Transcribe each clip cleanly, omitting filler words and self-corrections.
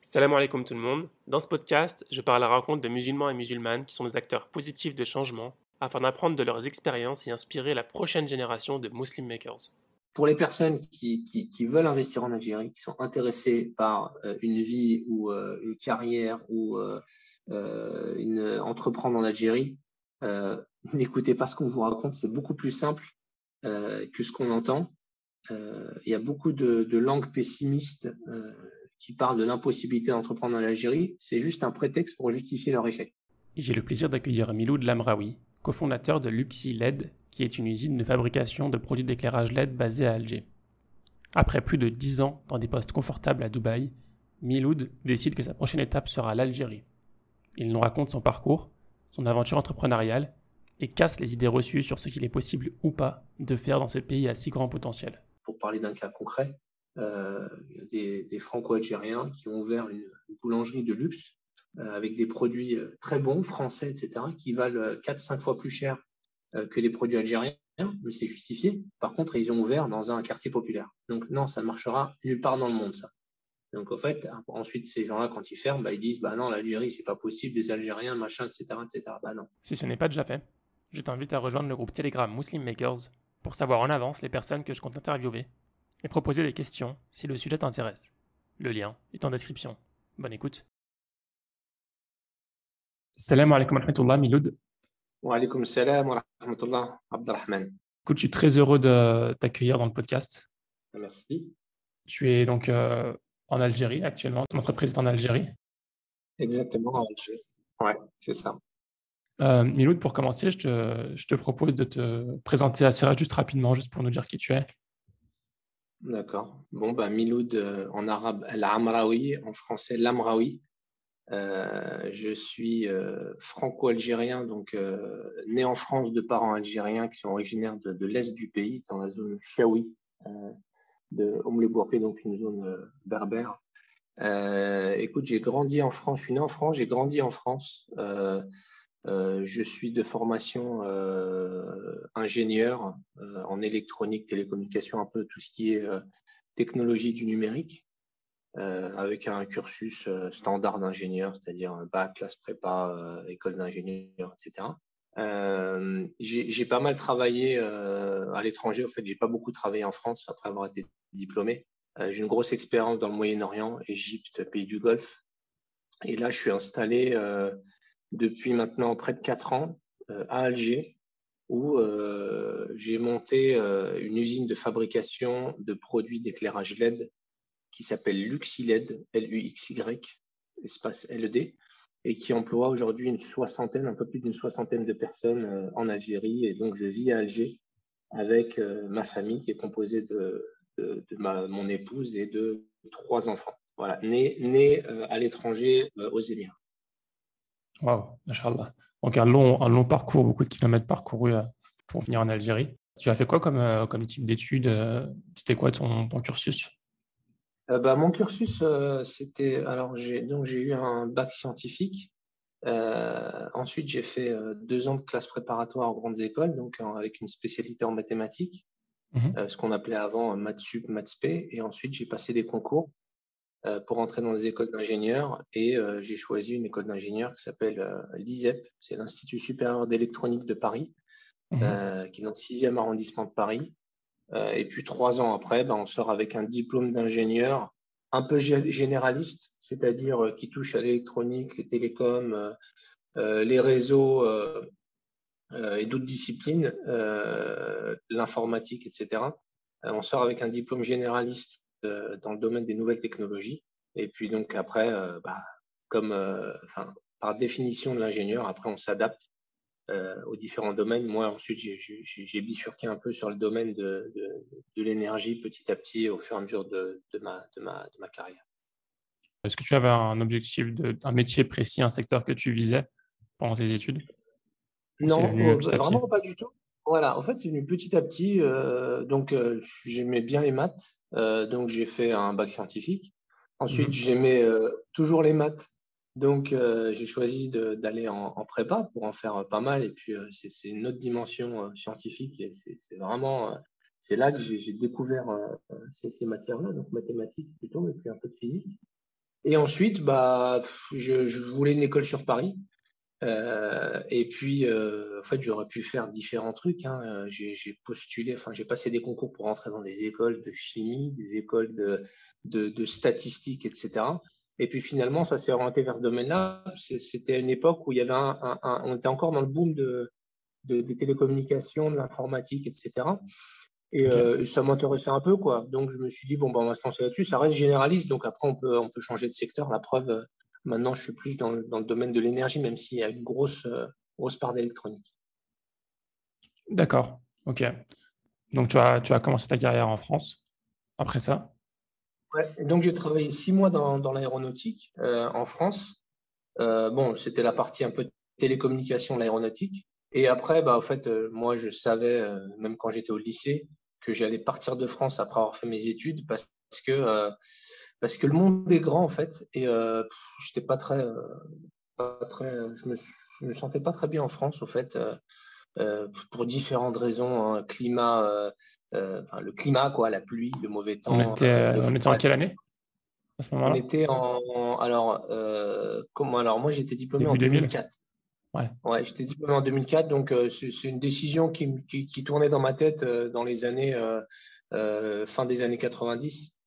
Salam alaikum tout le monde. Dans ce podcast, je parle à la rencontre de musulmans et musulmanes qui sont des acteurs positifs de changement afin d'apprendre de leurs expériences et inspirer la prochaine génération de Muslim Makers. Pour les personnes qui veulent investir en Algérie, qui sont intéressées par une vie ou une carrière ou entreprendre en Algérie, n'écoutez pas ce qu'on vous raconte, c'est beaucoup plus simple que ce qu'on entend. Il y a beaucoup de langues pessimistes qui parlent de l'impossibilité d'entreprendre en Algérie. C'est juste un prétexte pour justifier leur échec. J'ai le plaisir d'accueillir Miloud Lamraoui, cofondateur de Luxi LED, qui est une usine de fabrication de produits d'éclairage LED basée à Alger. Après plus de 10 ans dans des postes confortables à Dubaï, Miloud décide que sa prochaine étape sera l'Algérie. Il nous raconte son parcours, son aventure entrepreneuriale et casse les idées reçues sur ce qu'il est possible ou pas de faire dans ce pays à si grand potentiel. Pour parler d'un cas concret, il y a des Franco-Algériens qui ont ouvert une boulangerie de luxe avec des produits très bons, français, etc., qui valent 4-5 fois plus cher que les produits algériens, mais c'est justifié. Par contre, ils ont ouvert dans un quartier populaire. Donc non, ça ne marchera nulle part dans le monde, ça. Donc en fait, ensuite, ces gens-là, quand ils ferment, ils disent, non, l'Algérie, c'est pas possible, des Algériens, machin, etc., etc. Non. Si ce n'est pas déjà fait, je t'invite à rejoindre le groupe Telegram Muslim Makers pour savoir en avance les personnes que je compte interviewer et proposer des questions si le sujet t'intéresse. Le lien est en description. Bonne écoute. Salam alaikum wa rahmatullah, Miloud. Wa alaykoum salam wa rahmatullah, Abdelrahman. Écoute, je suis très heureux de t'accueillir dans le podcast. Merci. Tu es donc en Algérie actuellement, ton entreprise est en Algérie. Exactement, ouais, c'est ça. Miloud, pour commencer, je te propose de te présenter assez juste rapidement, juste pour nous dire qui tu es. D'accord. Bon, Miloud en arabe, Al-Amraoui, en français, Lamraoui. Je suis franco-algérien, donc né en France de parents algériens qui sont originaires de l'est du pays, dans la zone Chaoui, de Oum-les-Bourpé, donc une zone berbère. Écoute, j'ai grandi en France, je suis né en France, j'ai grandi en France. Je suis de formation ingénieur en électronique, télécommunication, un peu tout ce qui est technologie du numérique, avec un cursus standard d'ingénieur, c'est-à-dire un bac, classe prépa, école d'ingénieur, etc. J'ai pas mal travaillé à l'étranger. En fait, j'ai pas beaucoup travaillé en France après avoir été diplômé. J'ai une grosse expérience dans le Moyen-Orient, Égypte, pays du Golfe. Et là, je suis installé depuis maintenant près de 4 ans à Alger, où j'ai monté une usine de fabrication de produits d'éclairage LED qui s'appelle Luxi LED, Luxy, espace LED, et qui emploie aujourd'hui un peu plus d'une soixantaine de personnes en Algérie. Et donc, je vis à Alger avec ma famille qui est composée mon épouse et de 3 enfants. Voilà, nés à l'étranger aux Émirats. Waouh, machallah. Donc un long parcours, beaucoup de kilomètres parcourus pour venir en Algérie. Tu as fait quoi comme type d'études? C'était quoi ton cursus? Mon cursus, c'était. Alors, j'ai eu un bac scientifique. Ensuite, j'ai fait 2 ans de classe préparatoire aux grandes écoles, donc avec une spécialité en mathématiques, ce qu'on appelait avant maths sup, maths spé. Et ensuite, j'ai passé des concours pour entrer dans des écoles d'ingénieurs. Et j'ai choisi une école d'ingénieurs qui s'appelle l'ISEP, c'est l'Institut supérieur d'électronique de Paris, qui est dans le 6e arrondissement de Paris. Et puis 3 ans après, on sort avec un diplôme d'ingénieur un peu généraliste, c'est-à-dire qui touche à l'électronique, les télécoms, les réseaux et d'autres disciplines, l'informatique, etc. On sort avec un diplôme généraliste dans le domaine des nouvelles technologies. Et puis donc après, par définition de l'ingénieur, après on s'adapte aux différents domaines. Moi, ensuite, j'ai bifurqué un peu sur le domaine de l'énergie petit à petit au fur et à mesure de ma carrière. Est-ce que tu avais un objectif un métier précis, un secteur que tu visais pendant tes études? Ou c'est Non, venu petit à petit? vraiment pas du tout. Voilà, en fait, c'est venu petit à petit. Donc, j'aimais bien les maths. Donc, j'ai fait un bac scientifique. Ensuite, j'aimais toujours les maths. Donc, j'ai choisi d'aller en prépa pour en faire pas mal. Et puis, c'est une autre dimension scientifique. Et c'est vraiment, c'est là que j'ai découvert ces matières-là, donc mathématiques plutôt, et puis un peu de physique. Et ensuite, bah, je voulais une école sur Paris. Et puis, en fait, j'aurais pu faire différents trucs, hein. J'ai postulé, enfin, j'ai passé des concours pour entrer dans des écoles de chimie, des écoles de statistiques, etc. Et puis finalement, ça s'est orienté vers ce domaine-là. C'était une époque où il y avait on était encore dans le boom des télécommunications, de l'informatique, etc. Ok. Et ça m'intéressait un peu, quoi. Donc, je me suis dit, bon, ben, on va se lancer là-dessus. Ça reste généraliste, donc après, on peut changer de secteur. La preuve, maintenant, je suis plus dans le domaine de l'énergie, même s'il y a une grosse part d'électronique. D'accord. Ok. Donc, tu as commencé ta carrière en France après ça? Ouais. Et donc, j'ai travaillé 6 mois dans l'aéronautique en France. Bon, c'était la partie un peu télécommunication de l'aéronautique. Et après, bah, en fait, moi, je savais, même quand j'étais au lycée, que j'allais partir de France après avoir fait mes études que, euh, parce que le monde est grand, en fait. Et j'étais pas très, je me sentais pas très bien en France, au fait, pour différentes raisons, hein. Climat, enfin, le climat, quoi, la pluie, le mauvais temps, le On était en froid, quelle etc. année à ce On moment-là? était alors, alors moi j'étais diplômé en Début 2000? 2004. Ouais. Ouais, j'étais diplômé en 2004, donc c'est une décision qui tournait dans ma tête dans les années fin des années 90.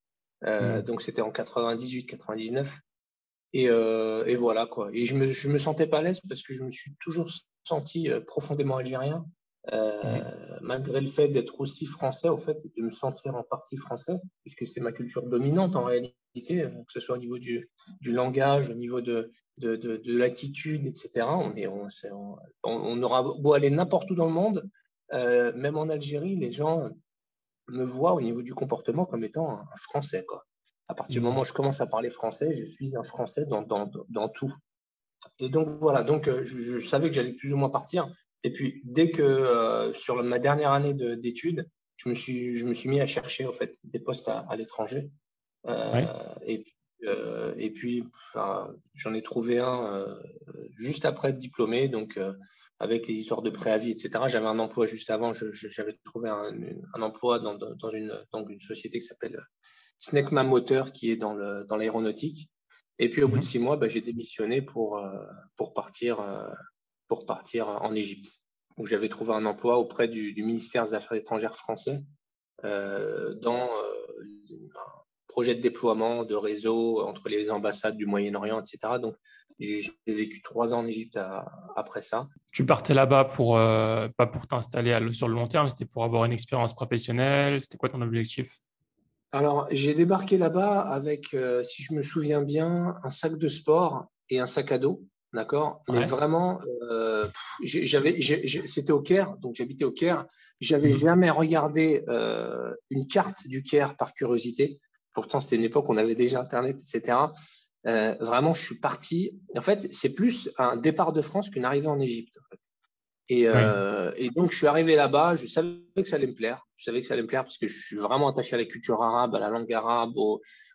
Hmm. Donc c'était en 98, 99. Et voilà quoi. Et je me sentais pas à l'aise parce que je me suis toujours senti profondément algérien, Mhm. malgré le fait d'être aussi français, au fait, de me sentir en partie français, puisque c'est ma culture dominante en réalité, que ce soit au niveau du langage, au niveau de l'attitude, etc. On aura beau aller n'importe où dans le monde, même en Algérie, les gens me voient au niveau du comportement comme étant un Français, quoi. À partir du moment où Hmm. je commence à parler français, je suis un Français dans tout. Et donc voilà, donc je savais que j'allais plus ou moins partir. Et puis dès que sur ma dernière année d'études, je me suis mis à chercher en fait des postes à l'étranger. Ouais. Et puis enfin, j'en ai trouvé un juste après être diplômé, donc avec les histoires de préavis, etc. J'avais un emploi juste avant, j'avais trouvé un emploi dans une société qui s'appelle Snecma Moteur, qui est dans l'aéronautique. Et puis au bout de Mhm. 6 mois, bah, j'ai démissionné pour pour partir en Égypte, où j'avais trouvé un emploi auprès du ministère des Affaires étrangères français dans un projet de déploiement de réseau entre les ambassades du Moyen-Orient, etc. Donc j'ai vécu 3 ans en Égypte après ça. Tu partais là-bas pour, pas pour t'installer sur le long terme, c'était pour avoir une expérience professionnelle. C'était quoi ton objectif? Alors, j'ai débarqué là-bas avec, si je me souviens bien, un sac de sport et un sac à dos, d'accord? Mais Ouais. vraiment, c'était au Caire, donc j'habitais au Caire. J'avais Mhm. jamais regardé une carte du Caire par curiosité. Pourtant, c'était une époque où on avait déjà Internet, etc. Vraiment, je suis parti. En fait, c'est plus un départ de France qu'une arrivée en Égypte. Oui. Et donc, je suis arrivé là-bas, je savais que ça allait me plaire. Je savais que ça allait me plaire parce que je suis vraiment attaché à la culture arabe, à la langue arabe,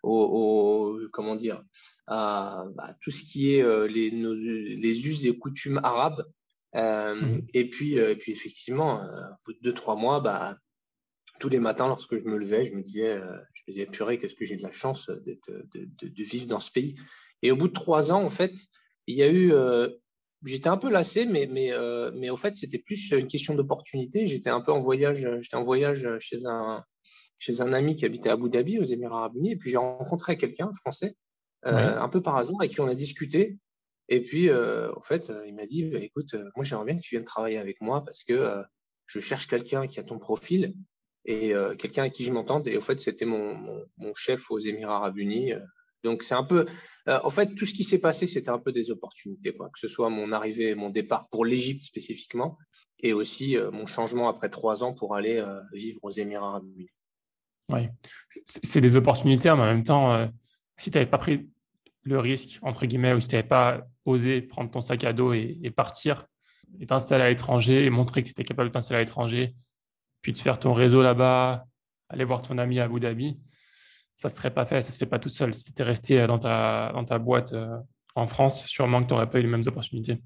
comment dire, à tout ce qui est les us et coutumes arabes. Mhm. Et puis effectivement, au bout de 2, 3 mois, bah, tous les matins, lorsque je me levais, je me disais, purée, qu'est-ce que j'ai de la chance de vivre dans ce pays. Et au bout de 3 ans, en fait, il y a eu, j'étais un peu lassé, mais au fait, c'était plus une question d'opportunité. J'étais en voyage chez un ami qui habitait à Abu Dhabi, aux Émirats Arabes Unis, et puis j'ai rencontré quelqu'un, un Français, Oui. un peu par hasard, avec qui on a discuté. Et puis, en fait, il m'a dit, bah, écoute, moi, j'aimerais bien que tu viennes travailler avec moi parce que je cherche quelqu'un qui a ton profil et quelqu'un avec qui je m'entende. Et au fait, c'était mon chef aux Émirats Arabes Unis. Donc, c'est un peu, en fait, tout ce qui s'est passé, c'était un peu des opportunités, quoi. Que ce soit mon arrivée, mon départ pour l'Égypte spécifiquement, et aussi mon changement après 3 ans pour aller vivre aux Émirats Arabes Unis. Oui. C'est des opportunités, mais en même temps, si tu n'avais pas pris le risque, entre guillemets, ou si tu n'avais pas osé prendre ton sac à dos et partir, et t'installer à l'étranger, et montrer que tu étais capable de t'installer à l'étranger, puis de faire ton réseau là-bas, aller voir ton ami à Abu Dhabi, ça ne serait pas fait, ça ne se fait pas tout seul. Si tu étais resté dans ta boîte en France, sûrement que tu n'aurais pas eu les mêmes opportunités.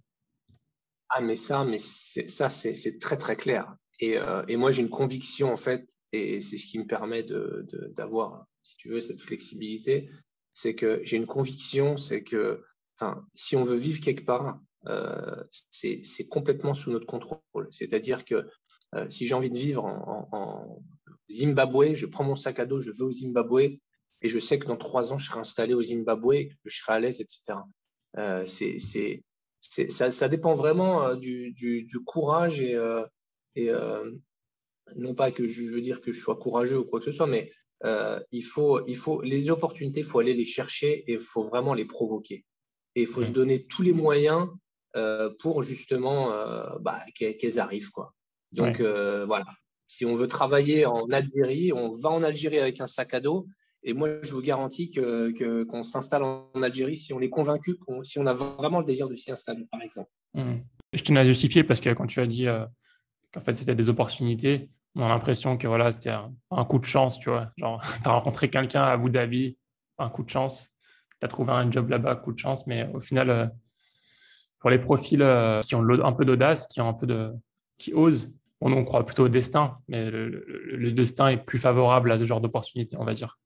Ah, ça, c'est très, très clair. Et moi, j'ai une conviction, en fait, et c'est ce qui me permet d'avoir, si tu veux, cette flexibilité. c'est que j'ai une conviction, c'est que si on veut vivre quelque part, c'est complètement sous notre contrôle. C'est-à-dire que si j'ai envie de vivre en Zimbabwe, je prends mon sac à dos, je vais au Zimbabwe et je sais que dans 3 ans, je serai installé au Zimbabwe, que je serai à l'aise, etc. Ça dépend vraiment du courage et non pas que je veux dire que je sois courageux ou quoi que ce soit, mais les opportunités, il faut aller les chercher et il faut vraiment les provoquer. Et il faut se donner tous les moyens pour justement qu'elles arrivent, quoi. Donc Ouais. voilà, si on veut travailler en Algérie, on va en Algérie avec un sac à dos. Et moi, je vous garantis qu'on s'installe en Algérie si on est convaincu, si on a vraiment le désir de s'y installer, par exemple. Je tenais à justifier parce que quand tu as dit qu'en fait c'était des opportunités, on a l'impression que voilà, c'était un coup de chance, tu vois. Genre, tu as rencontré quelqu'un à Abu Dhabi, un coup de chance, tu as trouvé un job là-bas, coup de chance, mais au final, pour les profils qui ont un peu d'audace, qui osent, nous on croit plutôt au destin, mais le destin est plus favorable à ce genre d'opportunités, on va dire.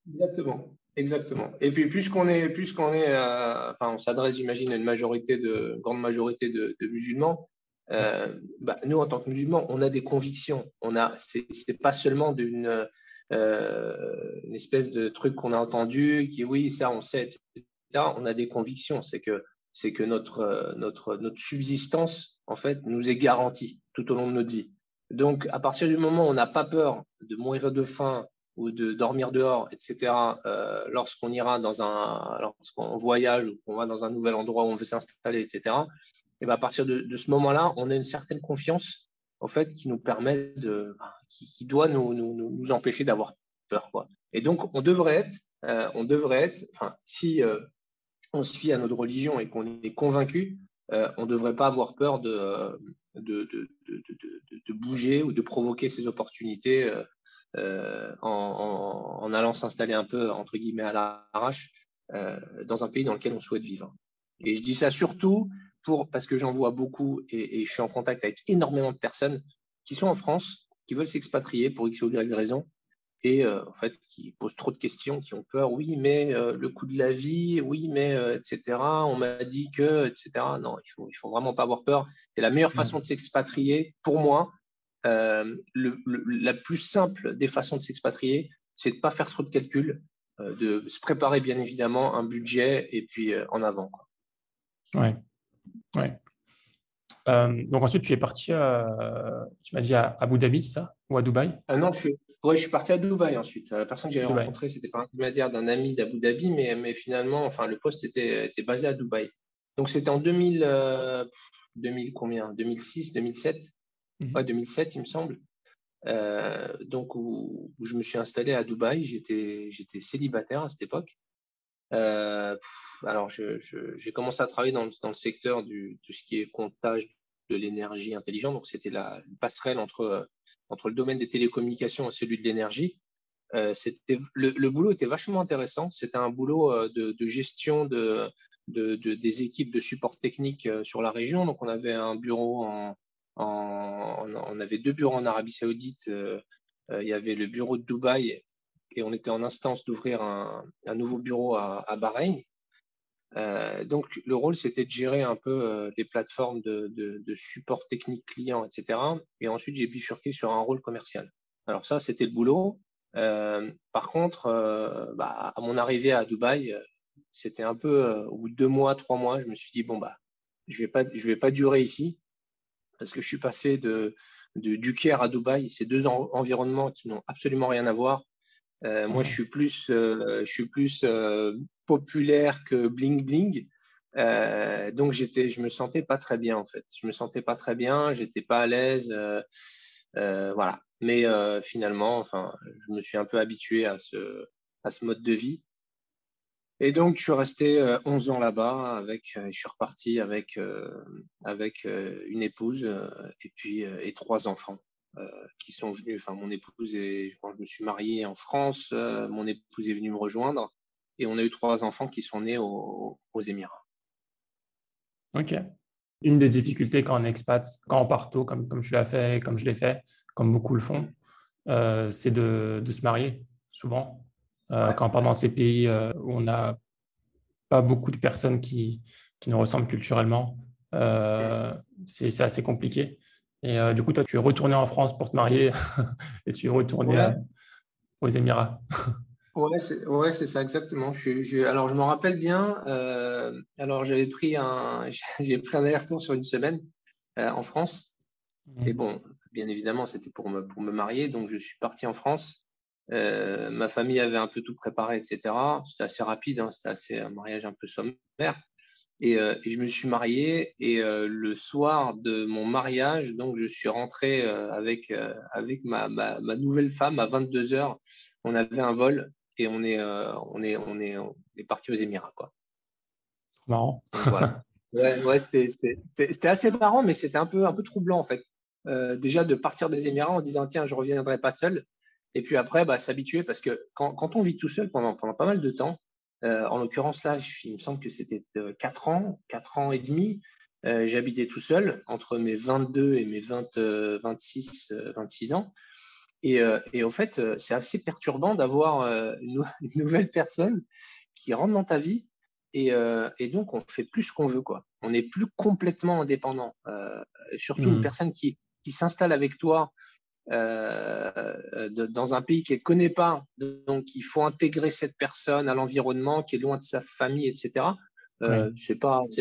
Exactement. Exactement. Et puis, on s'adresse, j'imagine, à grande majorité de musulmans. Nous, en tant que musulmans, on a des convictions. C'est pas seulement une espèce de truc qu'on a entendu, qui, oui, ça, on sait, etc. On a des convictions. C'est que notre subsistance, en fait, nous est garantie tout au long de notre vie. Donc, à partir du moment où on n'a pas peur de mourir de faim, ou de dormir dehors, etc., lorsqu'on voyage ou qu'on va dans un nouvel endroit où on veut s'installer, etc., et à partir de ce moment-là, on a une certaine confiance, en fait, qui nous permet qui doit nous empêcher d'avoir peur, quoi. Et donc, si on se fie à notre religion et qu'on est convaincu, on ne devrait pas avoir peur de bouger ou de provoquer ces opportunités en allant s'installer un peu, entre guillemets, à l'arrache dans un pays dans lequel on souhaite vivre. Et je dis ça surtout parce que j'en vois beaucoup et je suis en contact avec énormément de personnes qui sont en France, qui veulent s'expatrier pour X ou Y raison et en fait qui posent trop de questions, qui ont peur. Oui, mais le coût de la vie, oui, mais etc. On m'a dit que, etc. Non, il faut vraiment pas avoir peur. Et la meilleure façon de s'expatrier, pour moi, la plus simple des façons de s'expatrier, c'est de ne pas faire trop de calculs, de se préparer bien évidemment un budget et puis en avant, quoi. Ouais, ouais. Donc ensuite, tu es parti, tu m'as dit à Abu Dhabi, c'est ça? Ou à Dubaï? Non, je suis parti à Dubaï ensuite. La personne que j'avais Dubaï. rencontrée, c'était par intermédiaire d'un ami d'Abu Dhabi, mais finalement, le poste était basé à Dubaï. Donc c'était en 2000 combien? 2006, 2007? Ouais, 2007, il me semble. Donc où je me suis installé à Dubaï. J'étais célibataire à cette époque. Alors j'ai commencé à travailler dans le secteur de ce qui est comptage de l'énergie intelligente. Donc c'était la passerelle entre le domaine des télécommunications et celui de l'énergie. Le boulot était vachement intéressant. C'était un boulot de gestion des équipes de support technique sur la région. Donc on avait un bureau on avait 2 bureaux en Arabie Saoudite. Il y avait le bureau de Dubaï et on était en instance d'ouvrir un nouveau bureau à Bahreïn. Donc le rôle, c'était de gérer un peu les plateformes de support technique client, etc. Et ensuite, j'ai bifurqué sur un rôle commercial. Alors ça, c'était le boulot. Par contre, à mon arrivée à Dubaï, c'était un peu au bout de 2 mois, 3 mois, je me suis dit bon je vais pas durer ici parce que je suis passé du Caire à Dubaï. C'est deux environnements qui n'ont absolument rien à voir. Moi, je suis plus populaire que bling bling. Donc, je me sentais pas très bien en fait. Je me sentais pas très bien, j'étais pas à l'aise, voilà. Mais finalement, je me suis un peu habitué à ce mode de vie. Et donc, je suis resté 11 ans là-bas je suis reparti avec une épouse et 3 enfants qui sont venus. Enfin, mon épouse quand je me suis marié en France, mon épouse est venue me rejoindre et on a eu 3 enfants qui sont nés aux Émirats. Ok. Une des difficultés quand on expat, quand on part tôt, comme tu l'as fait, comme je l'ai fait, comme beaucoup le font, c'est de se marier, souvent. Ouais, quand on part dans ces pays où on n'a pas beaucoup de personnes qui nous ressemblent culturellement, mm. euh, c'est assez compliqué. Et du coup, toi, tu es retourné en France pour te marier et tu es retourné Ouais, aux Émirats. ouais, c'est ça exactement. Alors je me rappelle bien. Alors j'ai pris un aller-retour sur une semaine en France. Et Mhm. bon, bien évidemment, c'était pour me marier, donc je suis parti en France. Ma famille avait un peu tout préparé, etc. C'était assez rapide, hein, c'était assez un mariage un peu sommaire. Et je me suis marié et le soir de mon mariage, donc je suis rentré avec ma nouvelle femme à 22 heures. On avait un vol et on est parti aux Émirats, quoi. Trop marrant. Donc voilà. Ouais, c'était assez marrant, mais c'était un peu troublant en fait. Déjà de partir des Émirats en disant tiens, je reviendrai pas seul. Et puis après, bah, s'habituer parce que quand on vit tout seul pendant pas mal de temps, en l'occurrence là, il me semble que c'était 4 ans et demi, j'habitais tout seul entre mes 22 et mes 26 ans. Et au fait, c'est assez perturbant d'avoir une nouvelle personne qui rentre dans ta vie et donc on fait plus ce qu'on veut, quoi. On n'est plus complètement indépendant. Surtout une Mhm. personne qui s'installe avec toi dans un pays qu'elle ne connaît pas. Donc il faut intégrer cette personne à l'environnement qui est loin de sa famille, etc. Oui. C'est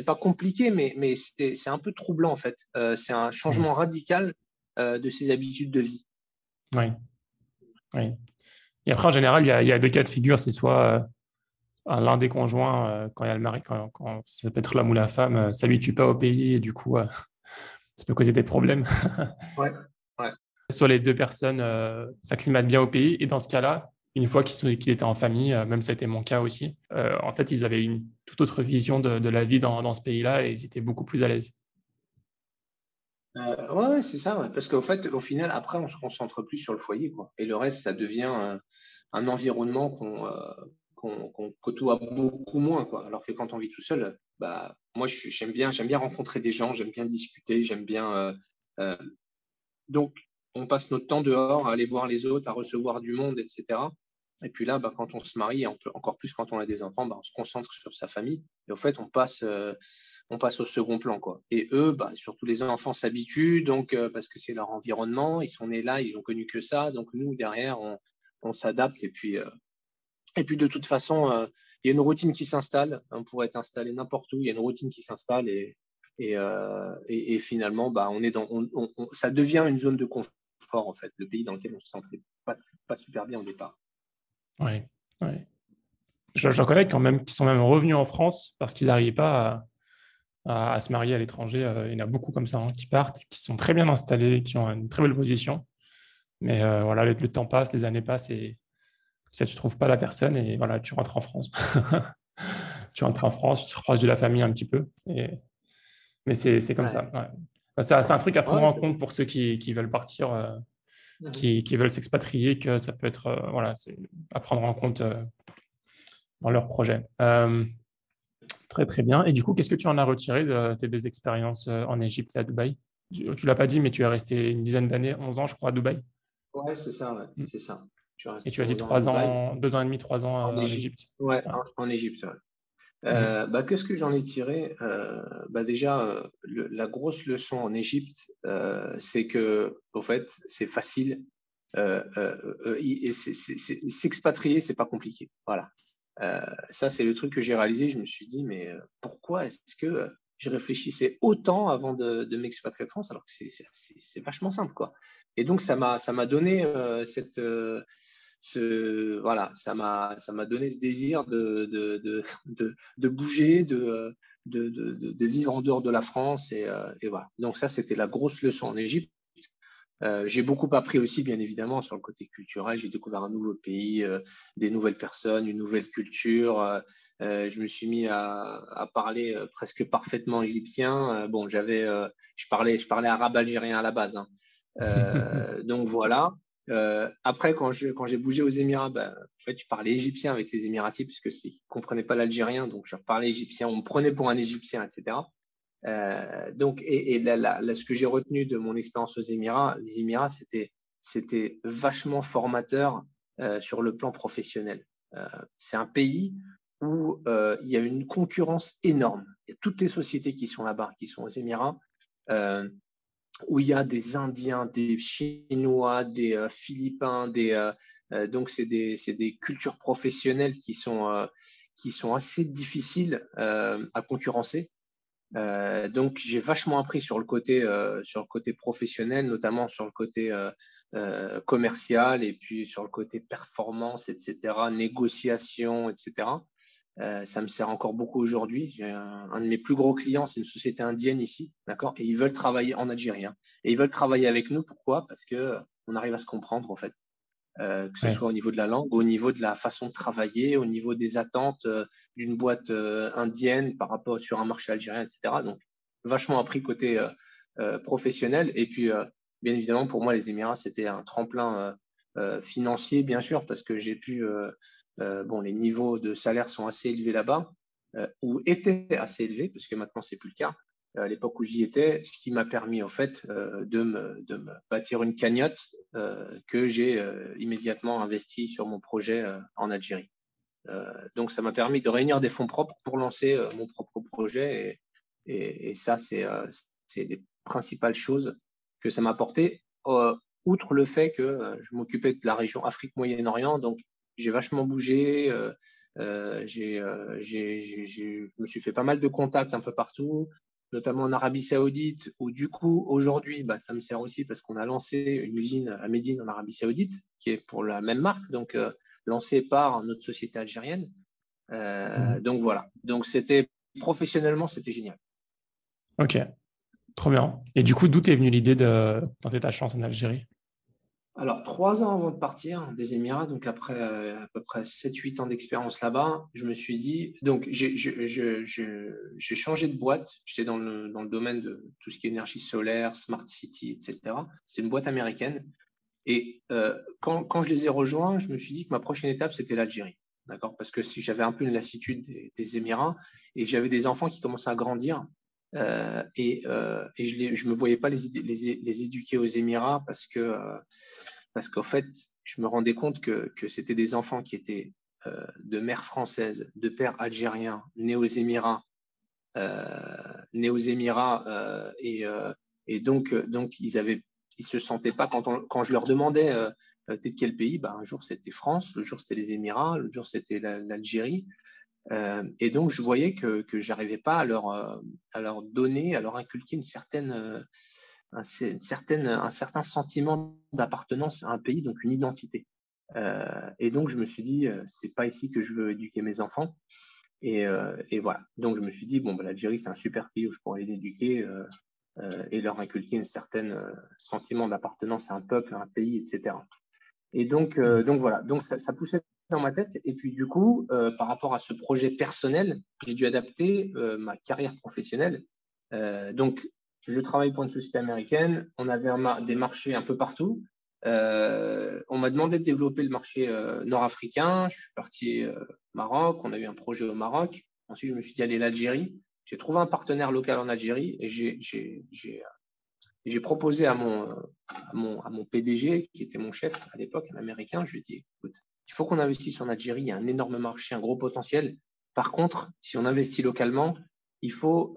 pas compliqué, mais c'est un peu troublant en fait. C'est un Mhm. changement radical de ses habitudes de vie. Oui. Oui. Et après, en général, il y a deux cas de figure. C'est soit l'un des conjoints, quand il y a le mari, quand ça peut être l'homme ou la femme, s'habitue pas au pays et du coup, ça peut causer des problèmes. Ouais, ouais. Soit les deux personnes s'acclimatent bien au pays et dans ce cas-là, une fois qu'ils étaient en famille, même ça a été mon cas aussi, en fait, ils avaient une toute autre vision de la vie dans ce pays-là et ils étaient beaucoup plus à l'aise. Ouais, c'est ça, ouais. Parce qu'au fait, au final, après, on se concentre plus sur le foyer, quoi. Et le reste, ça devient un environnement qu'on côtoie beaucoup moins, quoi. Alors que quand on vit tout seul, bah, moi, j'aime bien rencontrer des gens, j'aime bien discuter, j'aime bien. Euh, donc, on passe notre temps dehors à aller voir les autres, à recevoir du monde, etc. Et puis là, bah, quand on se marie, encore plus quand on a des enfants, bah, on se concentre sur sa famille. Et au fait, on passe au second plan, quoi. Et eux, bah, surtout les enfants s'habituent, donc parce que c'est leur environnement, ils sont nés là, ils ont connu que ça. Donc nous, derrière, on s'adapte. Et puis de toute façon, il y a une routine qui s'installe. On pourrait être installé n'importe où. Il y a une routine qui s'installe et finalement, bah, ça devient une zone de confort en fait, le pays dans lequel on se sentait pas super bien au départ. Ouais, ouais. J'en connais quand même, qui sont même revenus en France parce qu'ils n'arrivaient pas à se marier à l'étranger. Il y en a beaucoup comme ça hein, qui partent, qui sont très bien installés, qui ont une très belle position. Mais voilà, le temps passe, les années passent et ça, tu ne trouves pas la personne et voilà, tu rentres en France. Tu rentres en France, tu te rapproches de la famille un petit peu. Mais c'est comme Ouais, ça. Ouais. C'est un truc à prendre ouais, en c'est compte vrai. pour ceux qui veulent partir, Mhm. qui veulent s'expatrier, que ça peut être voilà, c'est à prendre en compte dans leur projet. Très, très bien. Et du coup, qu'est-ce que tu en as retiré de tes des expériences en Égypte et à Dubaï? Tu ne l'as pas dit, mais tu es resté une dizaine d'années, 11 ans, je crois, à Dubaï. Ouais, c'est ça, ouais, Mm. c'est ça. Je suis Et tu resté as dit 11 ans à trois Dubaï, ans, 2 ans et demi, 3 ans en en Égypte. Égypte. Ouais, Ouais. en Égypte, ouais. Mhm. Bah, qu'est-ce que j'en ai tiré? Bah déjà, la grosse leçon en Égypte, c'est que, au fait, c'est facile. S'expatrier, c'est pas compliqué. Voilà. Ça, c'est le truc que j'ai réalisé. Je me suis dit, mais pourquoi est-ce que je réfléchissais autant avant de m'expatrier de France alors que c'est vachement simple, quoi. Et donc, ça m'a donné voilà, ça m'a donné ce désir de bouger, de vivre en dehors de la France. Et voilà. Donc, ça, c'était la grosse leçon en Égypte. J'ai beaucoup appris aussi, bien évidemment, sur le côté culturel. J'ai découvert un nouveau pays, des nouvelles personnes, une nouvelle culture. Je me suis mis à parler presque parfaitement égyptien. Bon, je parlais arabe algérien à la base, hein. Donc voilà. Après, quand j'ai bougé aux Émirats, ben, en fait, je parlais égyptien avec les Émiratis parce que ne comprenaient pas l'algérien, donc je parlais égyptien. On me prenait pour un Égyptien, etc. Donc, ce que j'ai retenu de mon expérience aux Émirats, c'était vachement formateur sur le plan professionnel. C'est un pays où il y a une concurrence énorme. Il y a toutes les sociétés qui sont là-bas, qui sont aux Émirats, où il y a des Indiens, des Chinois, des Philippins, donc c'est des cultures professionnelles qui sont assez difficiles à concurrencer. Donc j'ai vachement appris sur le côté professionnel, notamment sur le côté commercial et puis sur le côté performance, etc., négociation, etc. Ça me sert encore beaucoup aujourd'hui. J'ai un de mes plus gros clients, c'est une société indienne ici, d'accord, et ils veulent travailler en Algérie, hein. Et ils veulent travailler avec nous. Pourquoi? Parce que on arrive à se comprendre en fait, que ce Ouais. soit au niveau de la langue, au niveau de la façon de travailler, au niveau des attentes d'une boîte indienne par rapport sur un marché algérien, etc. Donc, vachement appris côté professionnel. Et puis, bien évidemment, pour moi, les Émirats, c'était un tremplin financier, bien sûr, parce que j'ai pu, bon, les niveaux de salaire sont assez élevés là-bas, ou étaient assez élevés, parce que maintenant, c'est plus le cas. À l'époque où j'y étais, ce qui m'a permis, en fait, de me bâtir une cagnotte que j'ai immédiatement investi sur mon projet en Algérie. Donc, ça m'a permis de réunir des fonds propres pour lancer mon propre projet. Et ça, c'est les principales choses que ça m'a apporté. Outre le fait que je m'occupais de la région Afrique-Moyen-Orient, donc j'ai vachement bougé. Je me suis fait pas mal de contacts un peu partout, notamment en Arabie Saoudite, où du coup, aujourd'hui, bah, ça me sert aussi parce qu'on a lancé une usine à Médine en Arabie Saoudite, qui est pour la même marque, donc lancée par notre société algérienne. Mhm. Donc voilà. Donc professionnellement, c'était génial. Ok, trop bien. Et du coup, d'où t'es venue l'idée de tenter ta chance en Algérie? Alors, 3 ans avant de partir des Émirats, donc après à peu près 7-8 ans d'expérience là-bas, je me suis dit, donc j'ai changé de boîte, j'étais dans le domaine de tout ce qui est énergie solaire, smart city, etc. C'est une boîte américaine. Et quand je les ai rejoints, je me suis dit que ma prochaine étape, c'était l'Algérie. D'accord? Parce que si j'avais un peu une lassitude des Émirats et j'avais des enfants qui commençaient à grandir, et je me voyais pas les éduquer aux Émirats parce qu'en fait, je me rendais compte que c'était des enfants qui étaient de mère française, de père algérien, nés aux Émirats, et donc ils se sentaient pas quand je leur demandais t'es de quel pays, bah, un jour c'était France, le jour c'était les Émirats, le jour c'était l'Algérie, et donc je voyais que j'arrivais pas à leur donner, à leur inculquer un certain sentiment d'appartenance à un pays, donc une identité. Et donc je me suis dit c'est pas ici que je veux éduquer mes enfants. Et voilà. Donc, je me suis dit, bon, bah, l'Algérie, c'est un super pays où je pourrais les éduquer et leur inculquer une certaine sentiment d'appartenance à un peuple, à un pays, etc. Et Mhm. donc voilà. Donc, ça poussait dans ma tête. Et puis, du coup, par rapport à ce projet personnel, j'ai dû adapter ma carrière professionnelle. Donc, je travaille pour une société américaine. On avait des marchés un peu partout. On m'a demandé de développer le marché nord-africain. Je suis parti Maroc. On a eu un projet au Maroc. Ensuite, je me suis dit, allez, l'Algérie. J'ai trouvé un partenaire local en Algérie et j'ai proposé à mon PDG, qui était mon chef à l'époque, un Américain. Je lui ai dit, écoute, il faut qu'on investisse en Algérie. Il y a un énorme marché, un gros potentiel. Par contre, si on investit localement, il faut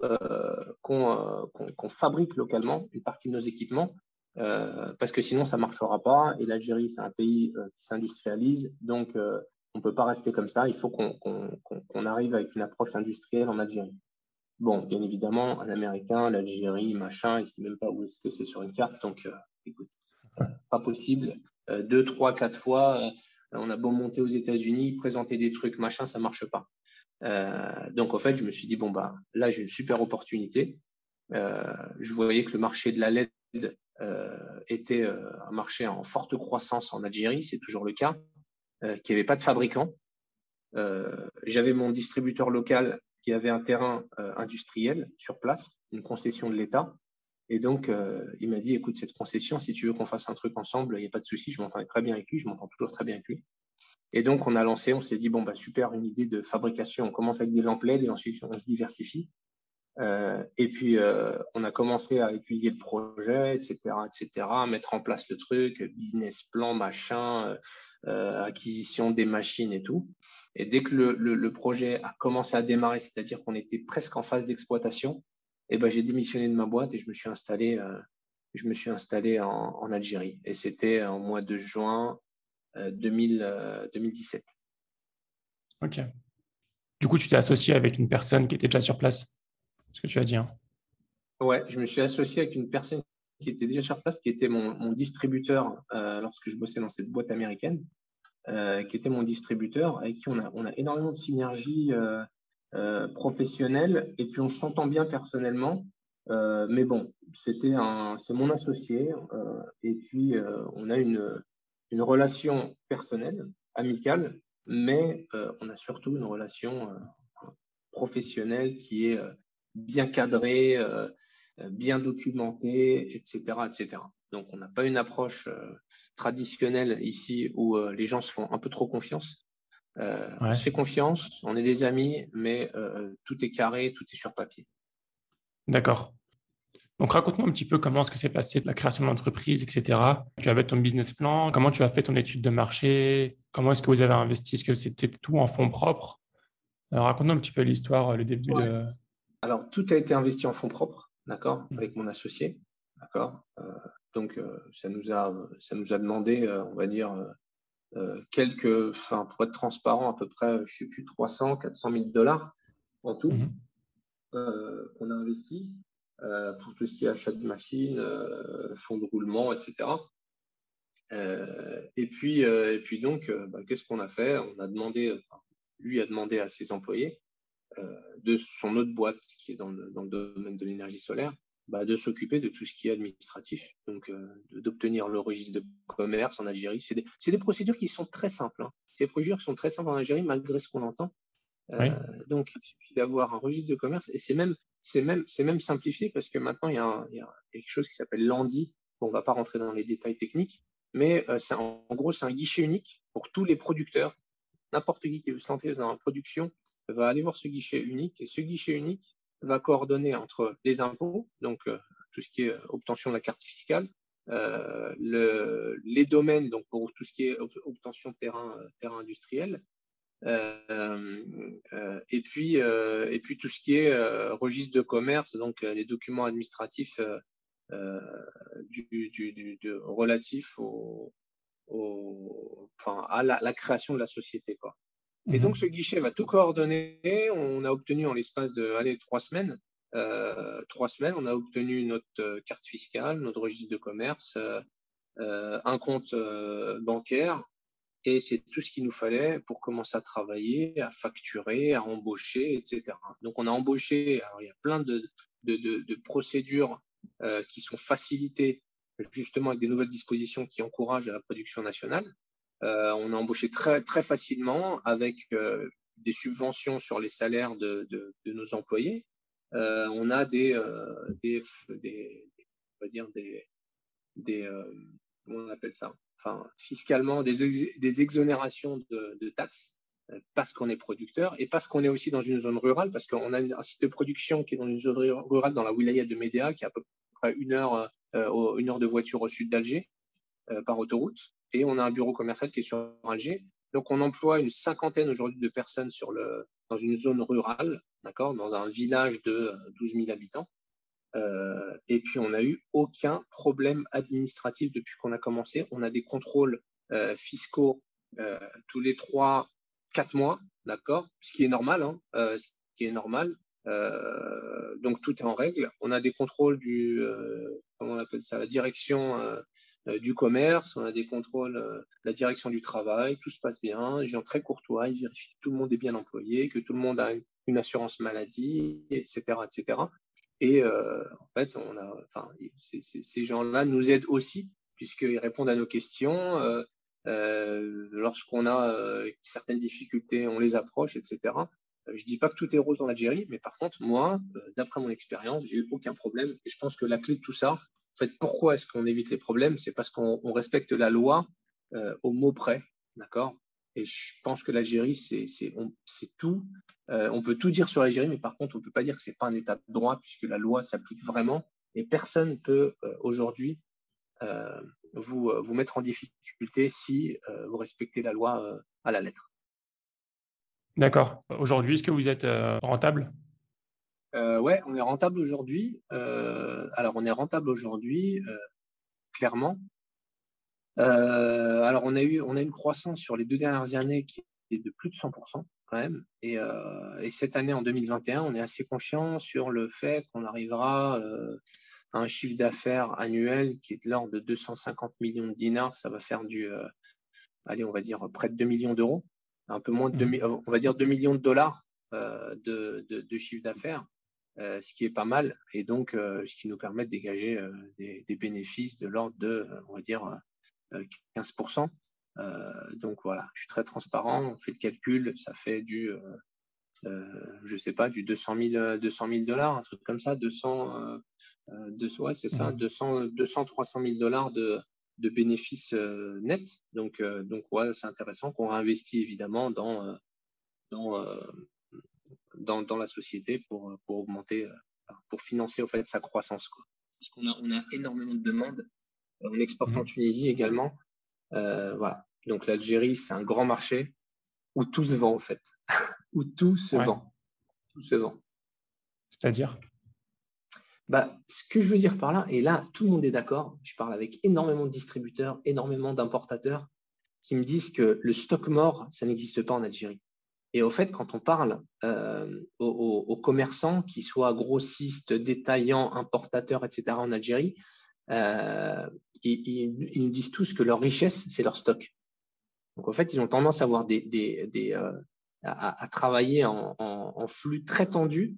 qu'on fabrique localement une partie de nos équipements parce que sinon, ça ne marchera pas. Et l'Algérie, c'est un pays qui s'industrialise. Donc, on ne peut pas rester comme ça. Il faut qu'on arrive avec une approche industrielle en Algérie. Bon, bien évidemment, un Américain, l'Algérie, machin, il ne sait même pas où est-ce que c'est sur une carte. Donc, écoute, pas possible. 2, 3, 4 fois, on a beau monter aux États-Unis, présenter des trucs, machin, ça ne marche pas. Donc, en fait, je me suis dit, bon, bah, là, j'ai une super opportunité. Je voyais que le marché de la LED était un marché en forte croissance en Algérie, c'est toujours le cas, qu'il n'y avait pas de fabricant. J'avais mon distributeur local qui avait un terrain industriel sur place, une concession de l'État. Et donc, il m'a dit, écoute, cette concession, si tu veux qu'on fasse un truc ensemble, il n'y a pas de souci, je m'entendais très bien avec lui, je m'entends toujours très bien avec lui. Et donc, on a lancé, on s'est dit, bon, bah, super, une idée de fabrication. On commence avec des lampes LED et ensuite, on se diversifie. Et puis, on a commencé à étudier le projet, etc., à mettre en place le truc, business plan, machin, acquisition des machines et tout. Et dès que le projet a commencé à démarrer, c'est-à-dire qu'on était presque en phase d'exploitation, et ben, j'ai démissionné de ma boîte et je me suis installé en Algérie. Et c'était en mois de juin 2017. Ok. Du coup, tu t'es associé avec une personne qui était déjà sur place, ce que tu as dit, hein. Ouais, je me suis associé avec une personne qui était déjà sur place, qui était mon distributeur lorsque je bossais dans cette boîte américaine, qui était mon distributeur, avec qui on a énormément de synergie professionnelle, et puis on s'entend bien personnellement. Mais bon, c'est mon associé, et puis on a une relation personnelle, amicale, mais on a surtout une relation professionnelle qui est bien cadrée, bien documentée, etc., etc. Donc, on n'a pas une approche traditionnelle ici où les gens se font un peu trop confiance. On Ouais. se fait confiance, on est des amis, mais tout est carré, tout est sur papier. D'accord. Donc, raconte-moi un petit peu comment est-ce que s'est passé la création de l'entreprise, etc. Tu avais ton business plan, comment tu as fait ton étude de marché, comment est-ce que vous avez investi, est-ce que c'était tout en fonds propres? Raconte-nous un petit peu l'histoire, le début Ouais. de… Alors, tout a été investi en fonds propres, d'accord, Mhm. avec mon associé, d'accord. Donc, ça nous a demandé, on va dire, enfin, pour être transparent, à peu près, je sais plus, 300, 400 000 dollars en tout, Mhm. qu'on a investi pour tout ce qui est achat de machines, fonds de roulement, etc. Et puis donc, bah, qu'est-ce qu'on a fait? On a demandé, enfin, lui a demandé à ses employés de son autre boîte qui est dans le domaine de l'énergie solaire, bah, de s'occuper de tout ce qui est administratif, donc d'obtenir le registre de commerce en Algérie. C'est des procédures qui sont très simples, hein. C'est des procédures qui sont très simples en Algérie, malgré ce qu'on entend. Oui. Donc, il suffit d'avoir un registre de commerce, et c'est même simplifié, parce que maintenant, il y a quelque chose qui s'appelle l'ANDI. Bon, on ne va pas rentrer dans les détails techniques, mais en gros, c'est un guichet unique pour tous les producteurs. N'importe qui veut se lancer dans la production va aller voir ce guichet unique, et ce guichet unique va coordonner entre les impôts, donc tout ce qui est obtention de la carte fiscale, les domaines, donc pour tout ce qui est obtention de terrain industriel, et puis tout ce qui est registre de commerce, donc les documents administratifs euh, relatifs enfin, à la création de la société, quoi. Et donc, ce Mhm. guichet va tout coordonner. On a obtenu en l'espace de, allez, 3 semaines, on a obtenu notre carte fiscale, notre registre de commerce, un compte bancaire, et c'est tout ce qu'il nous fallait pour commencer à travailler, à facturer, à embaucher, etc. Donc, on a embauché. Alors, il y a plein de procédures qui sont facilitées, justement, avec des nouvelles dispositions qui encouragent la production nationale. On a embauché très, très facilement, avec des subventions sur les salaires de nos employés. On a on va dire comment on appelle ça? Enfin, fiscalement, des exonérations de taxes, parce qu'on est producteur, et parce qu'on est aussi dans une zone rurale, parce qu'on a un site de production qui est dans une zone rurale, dans la wilaya de Médéa, qui est à peu près 1 heure de voiture au sud d'Alger, par autoroute. Et on a un bureau commercial qui est sur Alger. Donc, on emploie une cinquantaine aujourd'hui de personnes dans une zone rurale, d'accord, dans un village de 12 000 habitants. Et puis, on n'a eu aucun problème administratif depuis qu'on a commencé. On a des contrôles fiscaux tous les 3, 4 mois, d'accord, ce qui est normal, hein, ce qui est normal. Donc, tout est en règle. On a des contrôles comment on appelle ça, la direction du commerce. On a des contrôles la direction du travail. Tout se passe bien. Les gens très courtois, ils vérifient que tout le monde est bien employé, que tout le monde a une assurance maladie, etc., etc. Et en fait, enfin, ces gens-là nous aident aussi, puisqu'ils répondent à nos questions. Lorsqu'on a certaines difficultés, on les approche, etc. Je dis pas que tout est rose en Algérie, mais par contre, moi, d'après mon expérience, j'ai eu aucun problème. Et je pense que la clé de tout ça, en fait, pourquoi est-ce qu'on évite les problèmes? C'est parce qu'on respecte la loi au mot près, d'accord? Et je pense que l'Algérie, c'est tout. On peut tout dire sur l'Algérie, mais par contre, on ne peut pas dire que ce n'est pas un état de droit, puisque la loi s'applique vraiment, et personne ne peut aujourd'hui vous mettre en difficulté si vous respectez la loi à la lettre. D'accord. Aujourd'hui, est-ce que vous êtes, rentable? Ouais, on est rentable aujourd'hui. Alors on est rentable aujourd'hui, clairement. Alors on a une croissance sur les 2 dernières années qui est de plus de 100 quand même et cette année, en 2021, on est assez confiant sur le fait qu'on arrivera, à un chiffre d'affaires annuel qui est de l'ordre de 250 millions de dinars. Ça va faire allez, on va dire près de 2 millions d'euros, un peu moins de 2 Mmh. mi on va dire 2 millions de dollars, de chiffre d'affaires, ce qui est pas mal et donc ce qui nous permet de dégager, des bénéfices de l'ordre de, on va dire, 15. Donc voilà, je suis très transparent, on fait le calcul, ça fait je sais pas, du 200 000 $, un truc comme ça, 200, ouais, c'est ça, Mmh. 200-300 000 $ de bénéfices nets. Donc ouais, c'est intéressant qu'on réinvestit évidemment dans, dans la société pour augmenter, pour financer au fait sa croissance, quoi. Parce qu'on a énormément de demandes. On exporte en Mmh. Tunisie également. Voilà. Donc l'Algérie, c'est un grand marché où tout se vend, en fait. Où tout se Ouais, vend. Tout se vend. c'est-à-dire? Bah, ce que je veux dire par là, et là, tout le monde est d'accord, je parle avec énormément de distributeurs, énormément d'importateurs qui me disent que le stock mort, ça n'existe pas en Algérie. Et au fait, quand on parle aux commerçants, qu'ils soient grossistes, détaillants, importateurs, etc., en Algérie, euh, ils nous disent tous que leur richesse, c'est leur stock. Donc, en fait, ils ont tendance à avoir à travailler en flux très tendu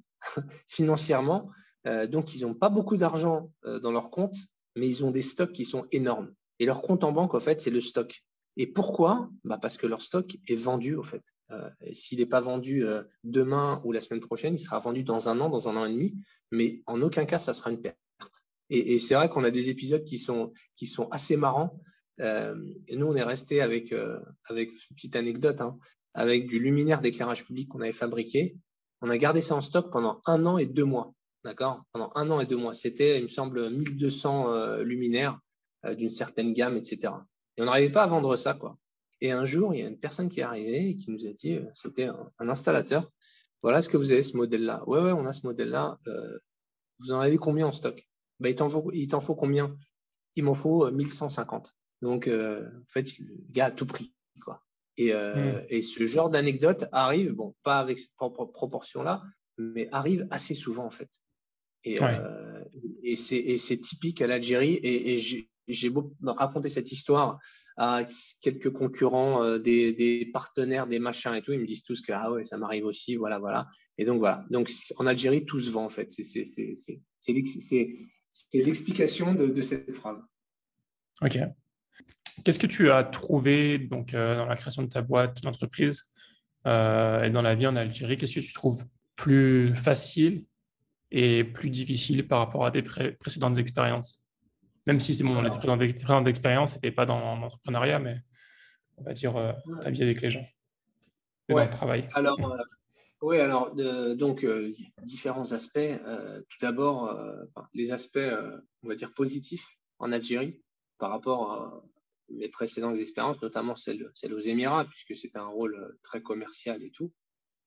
financièrement. Donc, ils n'ont pas beaucoup d'argent dans leur compte, mais ils ont des stocks qui sont énormes. Et leur compte en banque, en fait, c'est le stock. Et pourquoi? Bah parce que leur stock est vendu, au fait. Et s'il n'est pas vendu demain ou la semaine prochaine, il sera vendu dans un an et demi, mais en aucun cas, ça sera une perte. Et c'est vrai qu'on a des épisodes qui sont assez marrants. Et nous, on est resté avec une petite anecdote, hein, avec du luminaire d'éclairage public qu'on avait fabriqué. On a gardé ça en stock pendant 1 an et 2 mois. D'accord? Pendant 1 an et 2 mois. C'était, il me semble, 1200 luminaires d'une certaine gamme, etc. Et on n'arrivait pas à vendre ça, quoi. Et un jour, il y a une personne qui est arrivée et qui nous a dit, c'était un installateur, voilà, est-ce que vous avez ce modèle-là? Ouais, ouais, on a ce modèle-là. Vous en avez combien en stock? Bah, il t'en faut combien? Il m'en faut 1150. Donc, en fait, le gars a tout pris, quoi. Et, Mmh. euh, et ce genre d'anecdote arrive, bon, pas avec cette proportion-là, mais arrive assez souvent, en fait. Et, Ouais. euh, et c'est typique à l'Algérie. Et j'ai beau raconter cette histoire à quelques concurrents, des partenaires, des machins et tout, ils me disent tous que ah ouais, ça m'arrive aussi, voilà, voilà. Et donc voilà. Donc en Algérie, tout se vend en fait. C'est l'explication de cette phrase. OK. Qu'est-ce que tu as trouvé donc, dans la création de ta boîte, d'entreprise, et dans la vie en Algérie? Qu'est-ce que tu trouves plus facile et plus difficile par rapport à tes précédentes expériences? Même si c'est bon, les Alors, précédentes expériences n'étaient pas dans l'entrepreneuriat, mais on va dire, ta vie avec les gens et dans le ouais. travail. Alors, oui, alors, donc, différents aspects. Tout d'abord, enfin, les aspects, on va dire, positifs en Algérie par rapport à mes précédentes expériences, notamment celle aux Émirats, puisque c'était un rôle très commercial et tout.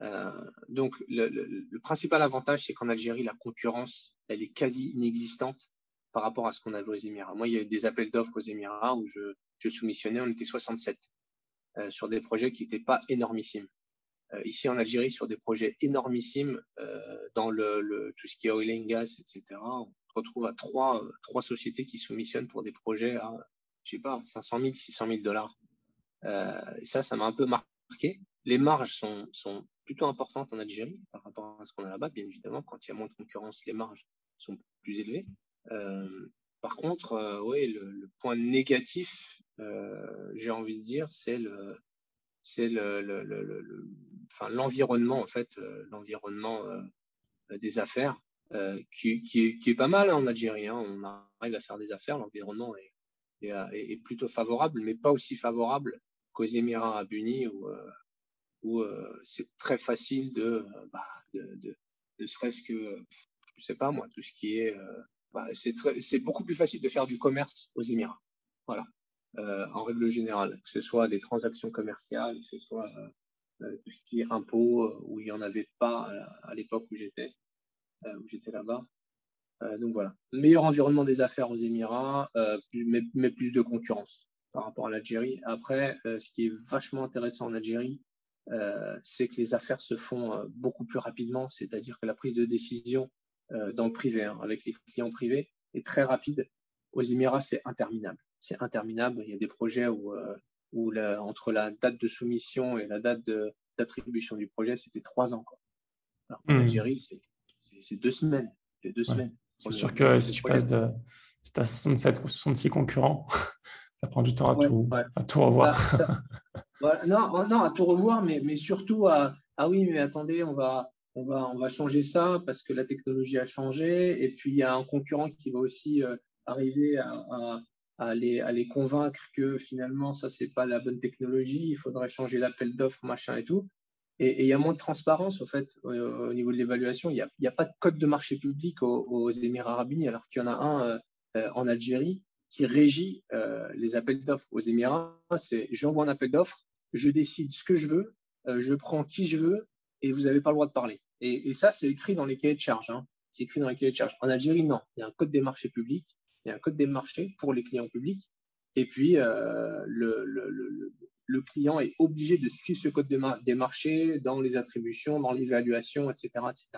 Euh, donc, le principal avantage, c'est qu'en Algérie, la concurrence, elle est quasi inexistante par rapport à ce qu'on avait aux Émirats. Moi, il y a eu des appels d'offres aux Émirats où je soumissionnais, on était 67 sur des projets qui n'étaient pas énormissimes. Ici en Algérie, sur des projets énormissimes dans tout ce qui est oil and gas, etc., on se retrouve à trois sociétés qui soumissionnent pour des projets à, je sais pas, 500 000, 600 000 $. Et ça m'a un peu marqué. Les marges sont plutôt importantes en Algérie par rapport à ce qu'on a là-bas. Bien évidemment, quand il y a moins de concurrence, les marges sont plus élevées. Euh, Par contre, oui, le point négatif, j'ai envie de dire, c'est enfin, l'environnement, en fait, l'environnement des affaires, qui est pas mal, hein, en Algérie, hein. On arrive à faire des affaires, l'environnement est plutôt favorable, mais pas aussi favorable qu'aux Émirats arabes unis, où c'est très facile ne serait-ce que, je sais pas moi, tout ce qui est, c'est beaucoup plus facile de faire du commerce aux Émirats. Voilà. En règle générale, que ce soit des transactions commerciales, que ce soit tout ce qui est impôts, où il n'y en avait pas à l'époque où j'étais là-bas. Donc voilà. Meilleur environnement des affaires aux Émirats, mais plus de concurrence par rapport à l'Algérie. Après, ce qui est vachement intéressant en Algérie, c'est que les affaires se font beaucoup plus rapidement, c'est-à-dire que la prise de décision dans le privé, hein, avec les clients privés, est très rapide. Aux Émirats, c'est interminable. C'est interminable. Il y a des projets où entre la date de soumission et la date d'attribution du projet, c'était 3 ans, quoi. Alors qu'en Hmm. Algérie, c'est 2 semaines. C'est deux Ouais. semaines C'est pour sûr le que si type de tu projet. passes si t'as 67 ou 66 concurrents, ça prend du temps Ouais, ouais. à tout revoir. Bah, voilà. Non, non, à tout revoir, mais surtout ah oui, mais attendez, on va changer ça parce que la technologie a changé. Et puis, il y a un concurrent qui va aussi arriver à les convaincre que finalement, ça, c'est pas la bonne technologie. Il faudrait changer l'appel d'offres, machin et tout. Et il y a moins de transparence, au fait, au niveau de l'évaluation. Il y a pas de code de marché public aux Émirats arabes unis, alors qu'il y en a un en Algérie qui régit les appels d'offres. Aux Émirats, c'est j'envoie un appel d'offres, je décide ce que je veux, je prends qui je veux, et vous n'avez pas le droit de parler. Et ça, c'est écrit dans les cahiers de charges, hein. C'est écrit dans les cahiers de charges. En Algérie, non. Il y a un code des marchés publics, il y a un code des marchés pour les clients publics, et puis le client est obligé de suivre ce code des marchés dans les attributions, dans l'évaluation, etc., etc.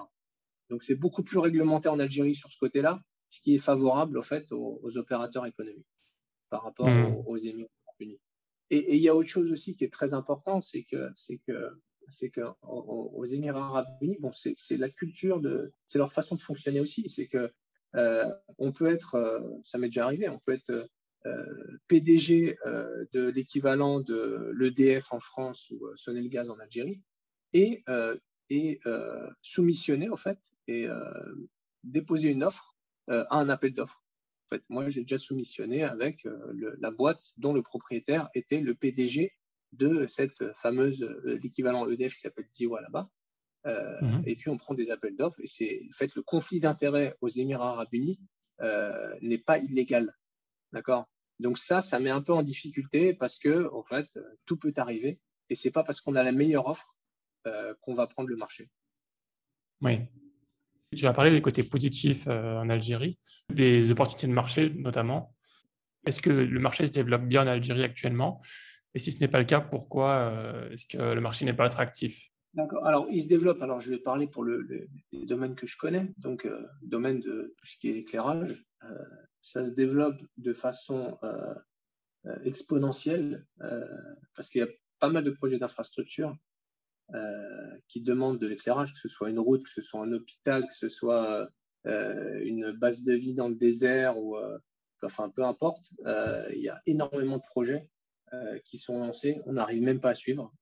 Donc, c'est beaucoup plus réglementé en Algérie sur ce côté-là, ce qui est favorable, au fait, aux opérateurs économiques par rapport Hmm. aux Émirats unis. Et il y a autre chose aussi qui est très important, c'est que aux Émirats arabes unis, bon, c'est la culture c'est leur façon de fonctionner aussi. C'est que on peut être, ça m'est déjà arrivé, on peut être PDG de l'équivalent de l'EDF en France ou Sonelgaz en Algérie et, soumissionner en fait et déposer une offre à un appel d'offres. En fait, moi, j'ai déjà soumissionné avec la boîte dont le propriétaire était le PDG de cette fameuse, l'équivalent EDF qui s'appelle Diwa là-bas. Mhm. Et puis, on prend des appels d'offres. Et c'est, en fait, le conflit d'intérêts aux Émirats arabes unis n'est pas illégal. D'accord. Donc, ça met un peu en difficulté parce que, en fait, tout peut arriver. Et c'est pas parce qu'on a la meilleure offre qu'on va prendre le marché. Oui. Tu as parlé des côtés positifs en Algérie, des opportunités de marché notamment. Est-ce que le marché se développe bien en Algérie actuellement? Et si ce n'est pas le cas, pourquoi est-ce que le marché n'est pas attractif? D'accord. Alors, il se développe. Alors, je vais parler pour les domaines que je connais. Donc, le domaine de tout ce qui est éclairage, ça se développe de façon exponentielle parce qu'il y a pas mal de projets d'infrastructure qui demandent de l'éclairage, que ce soit une route, que ce soit un hôpital, que ce soit une base de vie dans le désert ou enfin peu importe. Il y a énormément de projets qui sont lancés. On n'arrive même pas à suivre.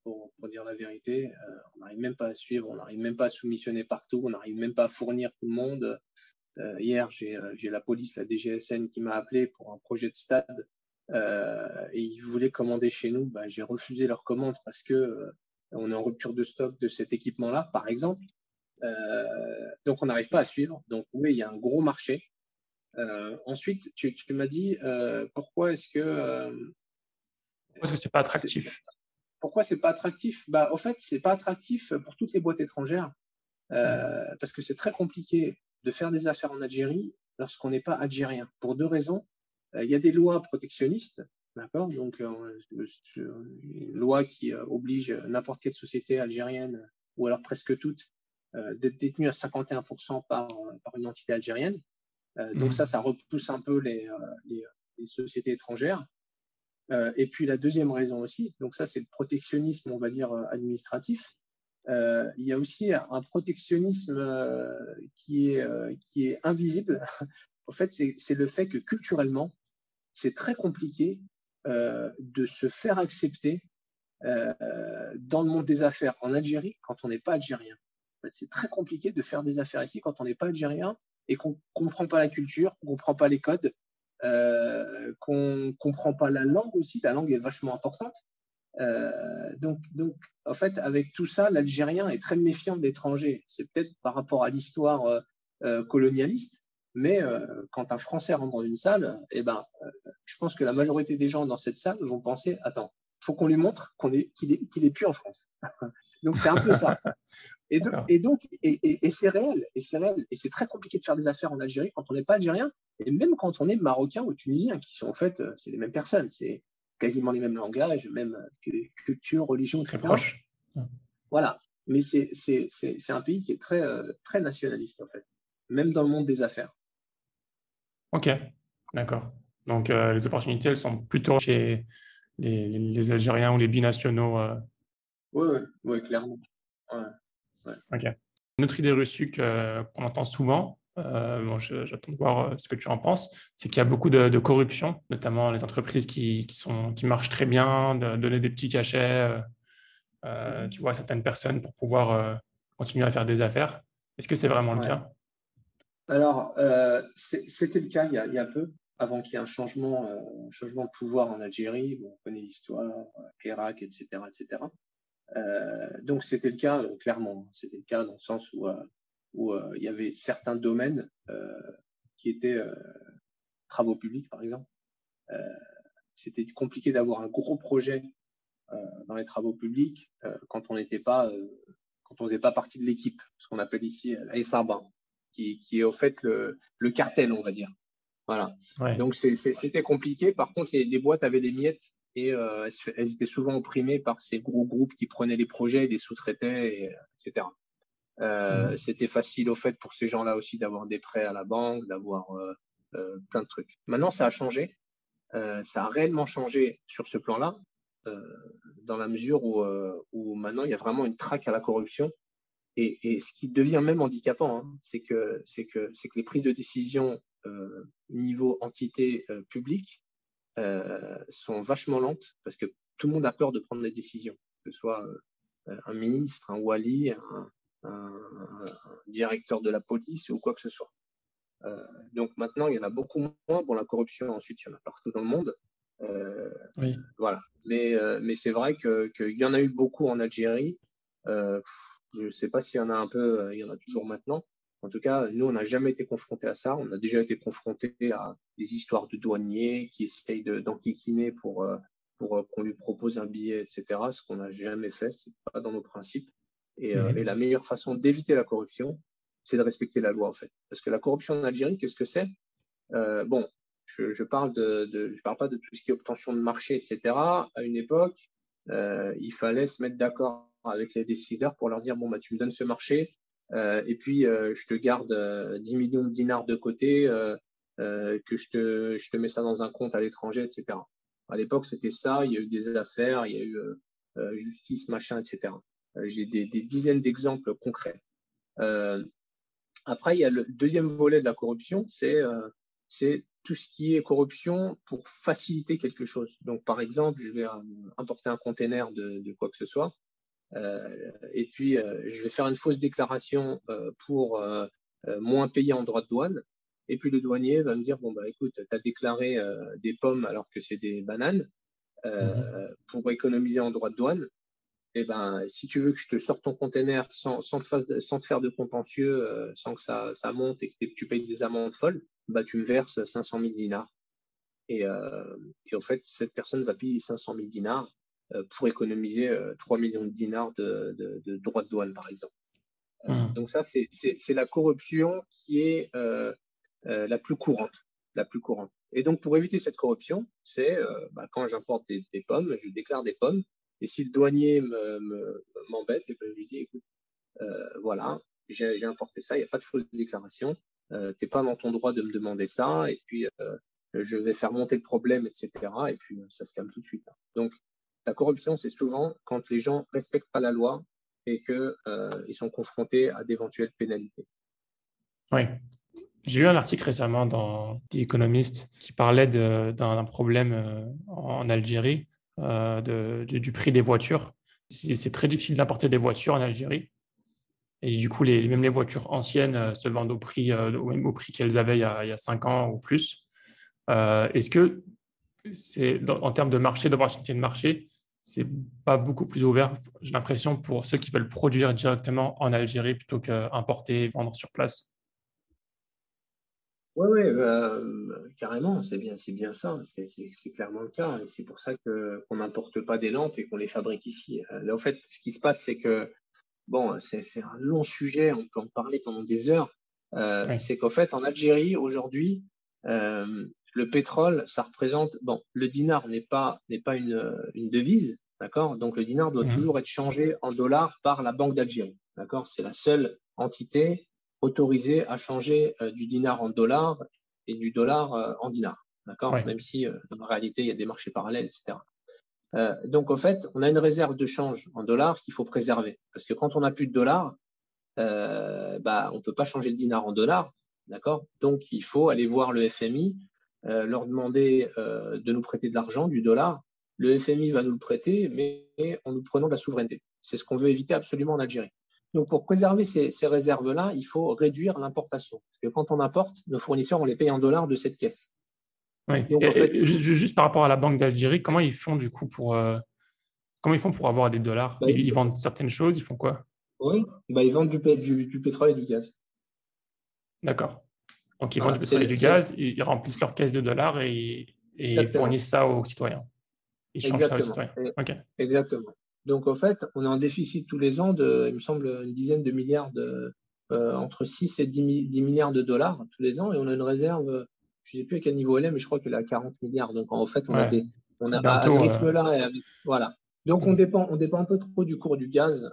Pour dire la vérité, on n'arrive même pas à suivre, on n'arrive même pas à soumissionner partout, on n'arrive même pas à fournir tout le monde. Hier, j'ai la police, la DGSN qui m'a appelé pour un projet de stade et ils voulaient commander chez nous. Bah, j'ai refusé leur commande parce que on est en rupture de stock de cet équipement-là, par exemple. Donc, on n'arrive pas à suivre. Donc, oui, il y a un gros marché. Ensuite, tu m'as dit pourquoi est-ce que Pourquoi est-ce que c'est pas c'est, attractif? pourquoi c'est pas attractif? Bah, au fait, c'est pas attractif pour toutes les boîtes étrangères parce que c'est très compliqué de faire des affaires en Algérie lorsqu'on n'est pas algérien. Pour deux raisons. Il y a des lois protectionnistes, d'accord? Donc, une loi qui oblige n'importe quelle société algérienne, ou alors presque toutes, d'être détenue à 51% par une entité algérienne. Donc, ça Mhm. repousse un peu les sociétés étrangères. Et puis, la deuxième raison aussi, donc ça, c'est le protectionnisme, on va dire, administratif. Il y a aussi un protectionnisme qui est invisible. En fait, c'est le fait que culturellement, c'est très compliqué de se faire accepter dans le monde des affaires en Algérie quand on n'est pas algérien. En fait, c'est très compliqué de faire des affaires ici quand on n'est pas algérien et qu'on ne comprend pas la culture, qu'on ne comprend pas les codes, qu'on ne comprend pas la langue aussi. La langue est vachement importante. Donc, en fait, avec tout ça, l'Algérien est très méfiant de l'étranger. C'est peut-être par rapport à l'histoire colonialiste, Mais quand un Français rentre dans une salle, eh ben, je pense que la majorité des gens dans cette salle vont penser, attends, faut qu'on lui montre qu'il est plus en France. Donc c'est un peu ça. D'accord. Et c'est réel, et c'est réel, et c'est très compliqué de faire des affaires en Algérie quand on n'est pas algérien, et même quand on est marocain ou tunisien, qui sont en fait, c'est les mêmes personnes, c'est quasiment les mêmes langages, même culture, religion, Très etc. proche. Voilà. Mais c'est un pays qui est très, très nationaliste, en fait, même dans le monde des affaires. Ok, d'accord. Donc, les opportunités, elles sont plutôt chez les Algériens ou les binationaux. Oui, oui, ouais, clairement. Ouais, ouais. Ok. Une autre idée reçue qu'on entend souvent, bon, j'attends de voir ce que tu en penses, c'est qu'il y a beaucoup de corruption, notamment les entreprises qui marchent très bien, de donner des petits cachets, tu vois, à certaines personnes pour pouvoir continuer à faire des affaires. Est-ce que c'est vraiment le Ouais. cas? Alors, c'était le cas il y a peu, avant qu'il y ait un changement de pouvoir en Algérie. Bon, on connaît l'histoire, l'Irak, etc., etc. Donc c'était le cas, clairement. C'était le cas dans le sens où il y avait certains domaines qui étaient travaux publics, par exemple. Euh, C'était compliqué d'avoir un gros projet dans les travaux publics quand on n'était pas, quand on faisait pas partie de l'équipe, ce qu'on appelle ici l'AISABA, qui est au fait le cartel, on va dire. Voilà. Ouais. Donc c'était compliqué. Par contre, les boîtes avaient des miettes et elles étaient souvent opprimées par ces gros groupes qui prenaient les projets, les sous-traitaient, etc. Mhm. C'était facile au fait pour ces gens-là aussi d'avoir des prêts à la banque, d'avoir plein de trucs. Maintenant, ça a changé. Ça a réellement changé sur ce plan-là, euh, dans la mesure où maintenant il y a vraiment une traque à la corruption. Et ce qui devient même handicapant, hein, c'est que les prises de décision niveau entité publique sont vachement lentes parce que tout le monde a peur de prendre des décisions, que ce soit un ministre, un wali, un directeur de la police ou quoi que ce soit. Donc maintenant, il y en a beaucoup moins. Bon, la corruption, ensuite, il y en a partout dans le monde. Euh, Oui. voilà. Mais c'est vrai qu'il y en a eu beaucoup en Algérie. Je ne sais pas s'il y en a un peu, il y en a toujours maintenant. En tout cas, nous, on n'a jamais été confrontés à ça. On a déjà été confrontés à des histoires de douaniers qui essayent d'enquiquiner pour qu'on lui propose un billet, etc. Ce qu'on n'a jamais fait, c'est pas dans nos principes. Et la Mhm. meilleure façon d'éviter la corruption, c'est de respecter la loi, en fait. Parce que la corruption en Algérie, qu'est-ce que c'est? Bon, je parle je parle pas de tout ce qui est obtention de marché, etc. À une époque, il fallait se mettre d'accord avec les décideurs pour leur dire, bon, bah, tu me donnes ce marché, et puis je te garde 10 millions de dinars de côté, que je te mets ça dans un compte à l'étranger, etc. À l'époque, c'était ça, il y a eu des affaires, il y a eu justice, machin, etc. J'ai des dizaines d'exemples concrets. Euh, Après, il y a le deuxième volet de la corruption, c'est tout ce qui est corruption pour faciliter quelque chose. Donc, par exemple, je vais importer un container de quoi que ce soit, et puis je vais faire une fausse déclaration pour moins payer en droits de douane. Et puis le douanier va me dire, bon, bah écoute, tu as déclaré des pommes alors que c'est des bananes Mhm. pour économiser en droits de douane. Eh ben, si tu veux que je te sorte ton container sans te faire de contentieux, sans que ça monte et que tu payes des amendes folles, bah, tu me verses 500 000 dinars. Et en fait, cette personne va payer 500 000 dinars pour économiser 3 millions de dinars de droits de douane, par exemple. Mhm. Donc ça, c'est la corruption qui est la plus courante. La plus courante. Et donc, pour éviter cette corruption, c'est bah, quand j'importe des pommes, je déclare des pommes. Et si le douanier m'embête, et ben, je lui dis, écoute, voilà, j'ai importé ça, il n'y a pas de fausse déclaration, tu n'es pas dans ton droit de me demander ça, et puis je vais faire monter le problème, etc. Et puis ça se calme tout de suite. Donc, la corruption, c'est souvent quand les gens ne respectent pas la loi et qu'ils sont confrontés à d'éventuelles pénalités. Oui. J'ai eu un article récemment dans The Economist qui parlait d'un problème en Algérie, du prix des voitures. C'est très difficile d'importer des voitures en Algérie. Et du coup, même les voitures anciennes se vendent au prix qu'elles avaient il y a 5 ans ou plus. Est-ce que en termes de marché, d'opportunité de marché, c'est pas beaucoup plus ouvert, j'ai l'impression, pour ceux qui veulent produire directement en Algérie plutôt qu'importer et vendre sur place? Oui, ouais, carrément, c'est bien ça, c'est clairement le cas. Et c'est pour ça qu'on n'importe pas des lampes et qu'on les fabrique ici. Là, en fait, ce qui se passe, c'est que, bon, c'est un long sujet, on peut en parler pendant des heures. Oui. C'est qu'en fait, en Algérie, aujourd'hui, le pétrole, ça représente, bon, le dinar n'est pas une devise, d'accord? Donc, le dinar doit Mhm. toujours être changé en dollars par la Banque d'Algérie, d'accord? C'est la seule entité autorisée à changer du dinar en dollars et du dollar en dinar, d'accord? Oui. Même si, dans la réalité, il y a des marchés parallèles, etc. Donc, en fait, on a une réserve de change en dollars qu'il faut préserver. Parce que quand on n'a plus de dollars, on ne peut pas changer le dinar en dollars. D'accord. Donc, il faut aller voir le FMI, leur demander de nous prêter de l'argent, du dollar. Le FMI va nous le prêter, mais en nous prenant de la souveraineté. C'est ce qu'on veut éviter absolument en Algérie. Donc, pour préserver ces réserves-là, il faut réduire l'importation. Parce que quand on importe, nos fournisseurs, on les paye en dollars de cette caisse. Oui. Donc, en fait, Juste par rapport à la Banque d'Algérie, comment ils font du coup comment ils font pour avoir des dollars? bah, Ils vendent certaines choses, ils font quoi? oui, ils vendent du pétrole et du gaz. D'accord. Donc, ils vendent Voilà, du pétrole et du c'est gaz, ils remplissent leur caisse de dollars et exactement. fournissent ça aux citoyens. Ils changent ça aux Exactement. citoyens. OK. Exactement. Donc, en fait, on est en déficit tous les ans de, il me semble, une dizaine de milliards entre 6 et 10 milliards de dollars tous les ans, et on a une réserve, je ne sais plus à quel niveau elle est, mais je crois qu'elle est à 40 milliards. Donc, en fait, Ouais. on a à ce Bientôt. rythme-là, voilà. Donc, Hmm. on dépend un peu trop du cours du gaz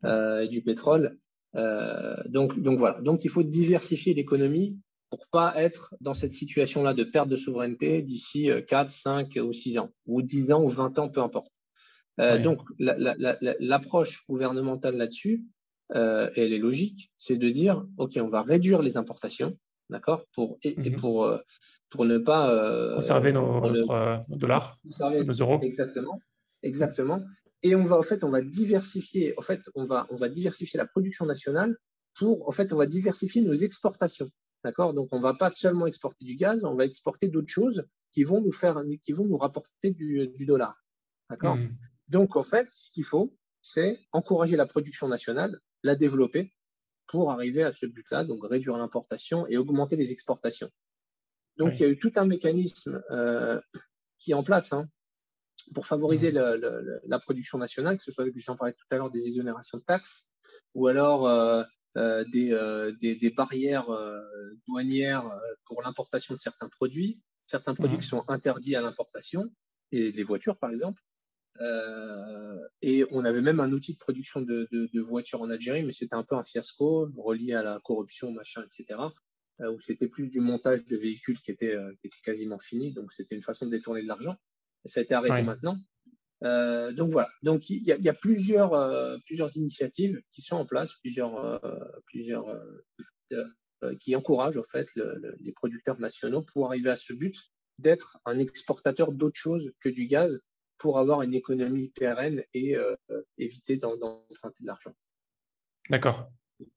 et du pétrole. Donc, voilà. Donc, il faut diversifier l'économie pour pas être dans cette situation-là de perte de souveraineté d'ici 4, 5 ou 6 ans, ou 10 ans ou 20 ans, peu importe. Ouais. Donc, l'approche gouvernementale là-dessus, elle est logique, c'est de dire, OK, on va réduire les importations, d'accord, et Mhm. pour ne pas, Conserver pour ne nos dollars, conserver nos euros. exactement, exactement. Et en fait, on va diversifier, en fait, on va diversifier la production nationale en fait, on va diversifier nos exportations, d'accord. Donc, on va pas seulement exporter du gaz, on va exporter d'autres choses qui vont nous rapporter du dollar, d'accord. Hmm. Donc, en fait, ce qu'il faut, c'est encourager la production nationale, la développer pour arriver à ce but-là, donc réduire l'importation et augmenter les exportations. Donc, il Oui. y a eu tout un mécanisme qui est en place, hein, pour favoriser Hmm. la production nationale, que ce soit, j'en parlais tout à l'heure, des exonérations de taxes, ou alors des barrières douanières pour l'importation de certains produits qui Hmm. sont interdits à l'importation, et les voitures par exemple. Et on avait même un outil de production de voitures en Algérie, mais c'était un peu un fiasco relié à la corruption, machin, etc. Où c'était plus du montage de véhicules qui était quasiment fini. Donc c'était une façon de détourner de l'argent. Ça a été arrêté Oui. maintenant. Donc voilà. Donc il y a plusieurs initiatives qui sont en place, qui encouragent en fait les producteurs nationaux pour arriver à ce but d'être un exportateur d'autre chose que du gaz pour avoir une économie pérenne et éviter d'emprunter de l'argent. D'accord.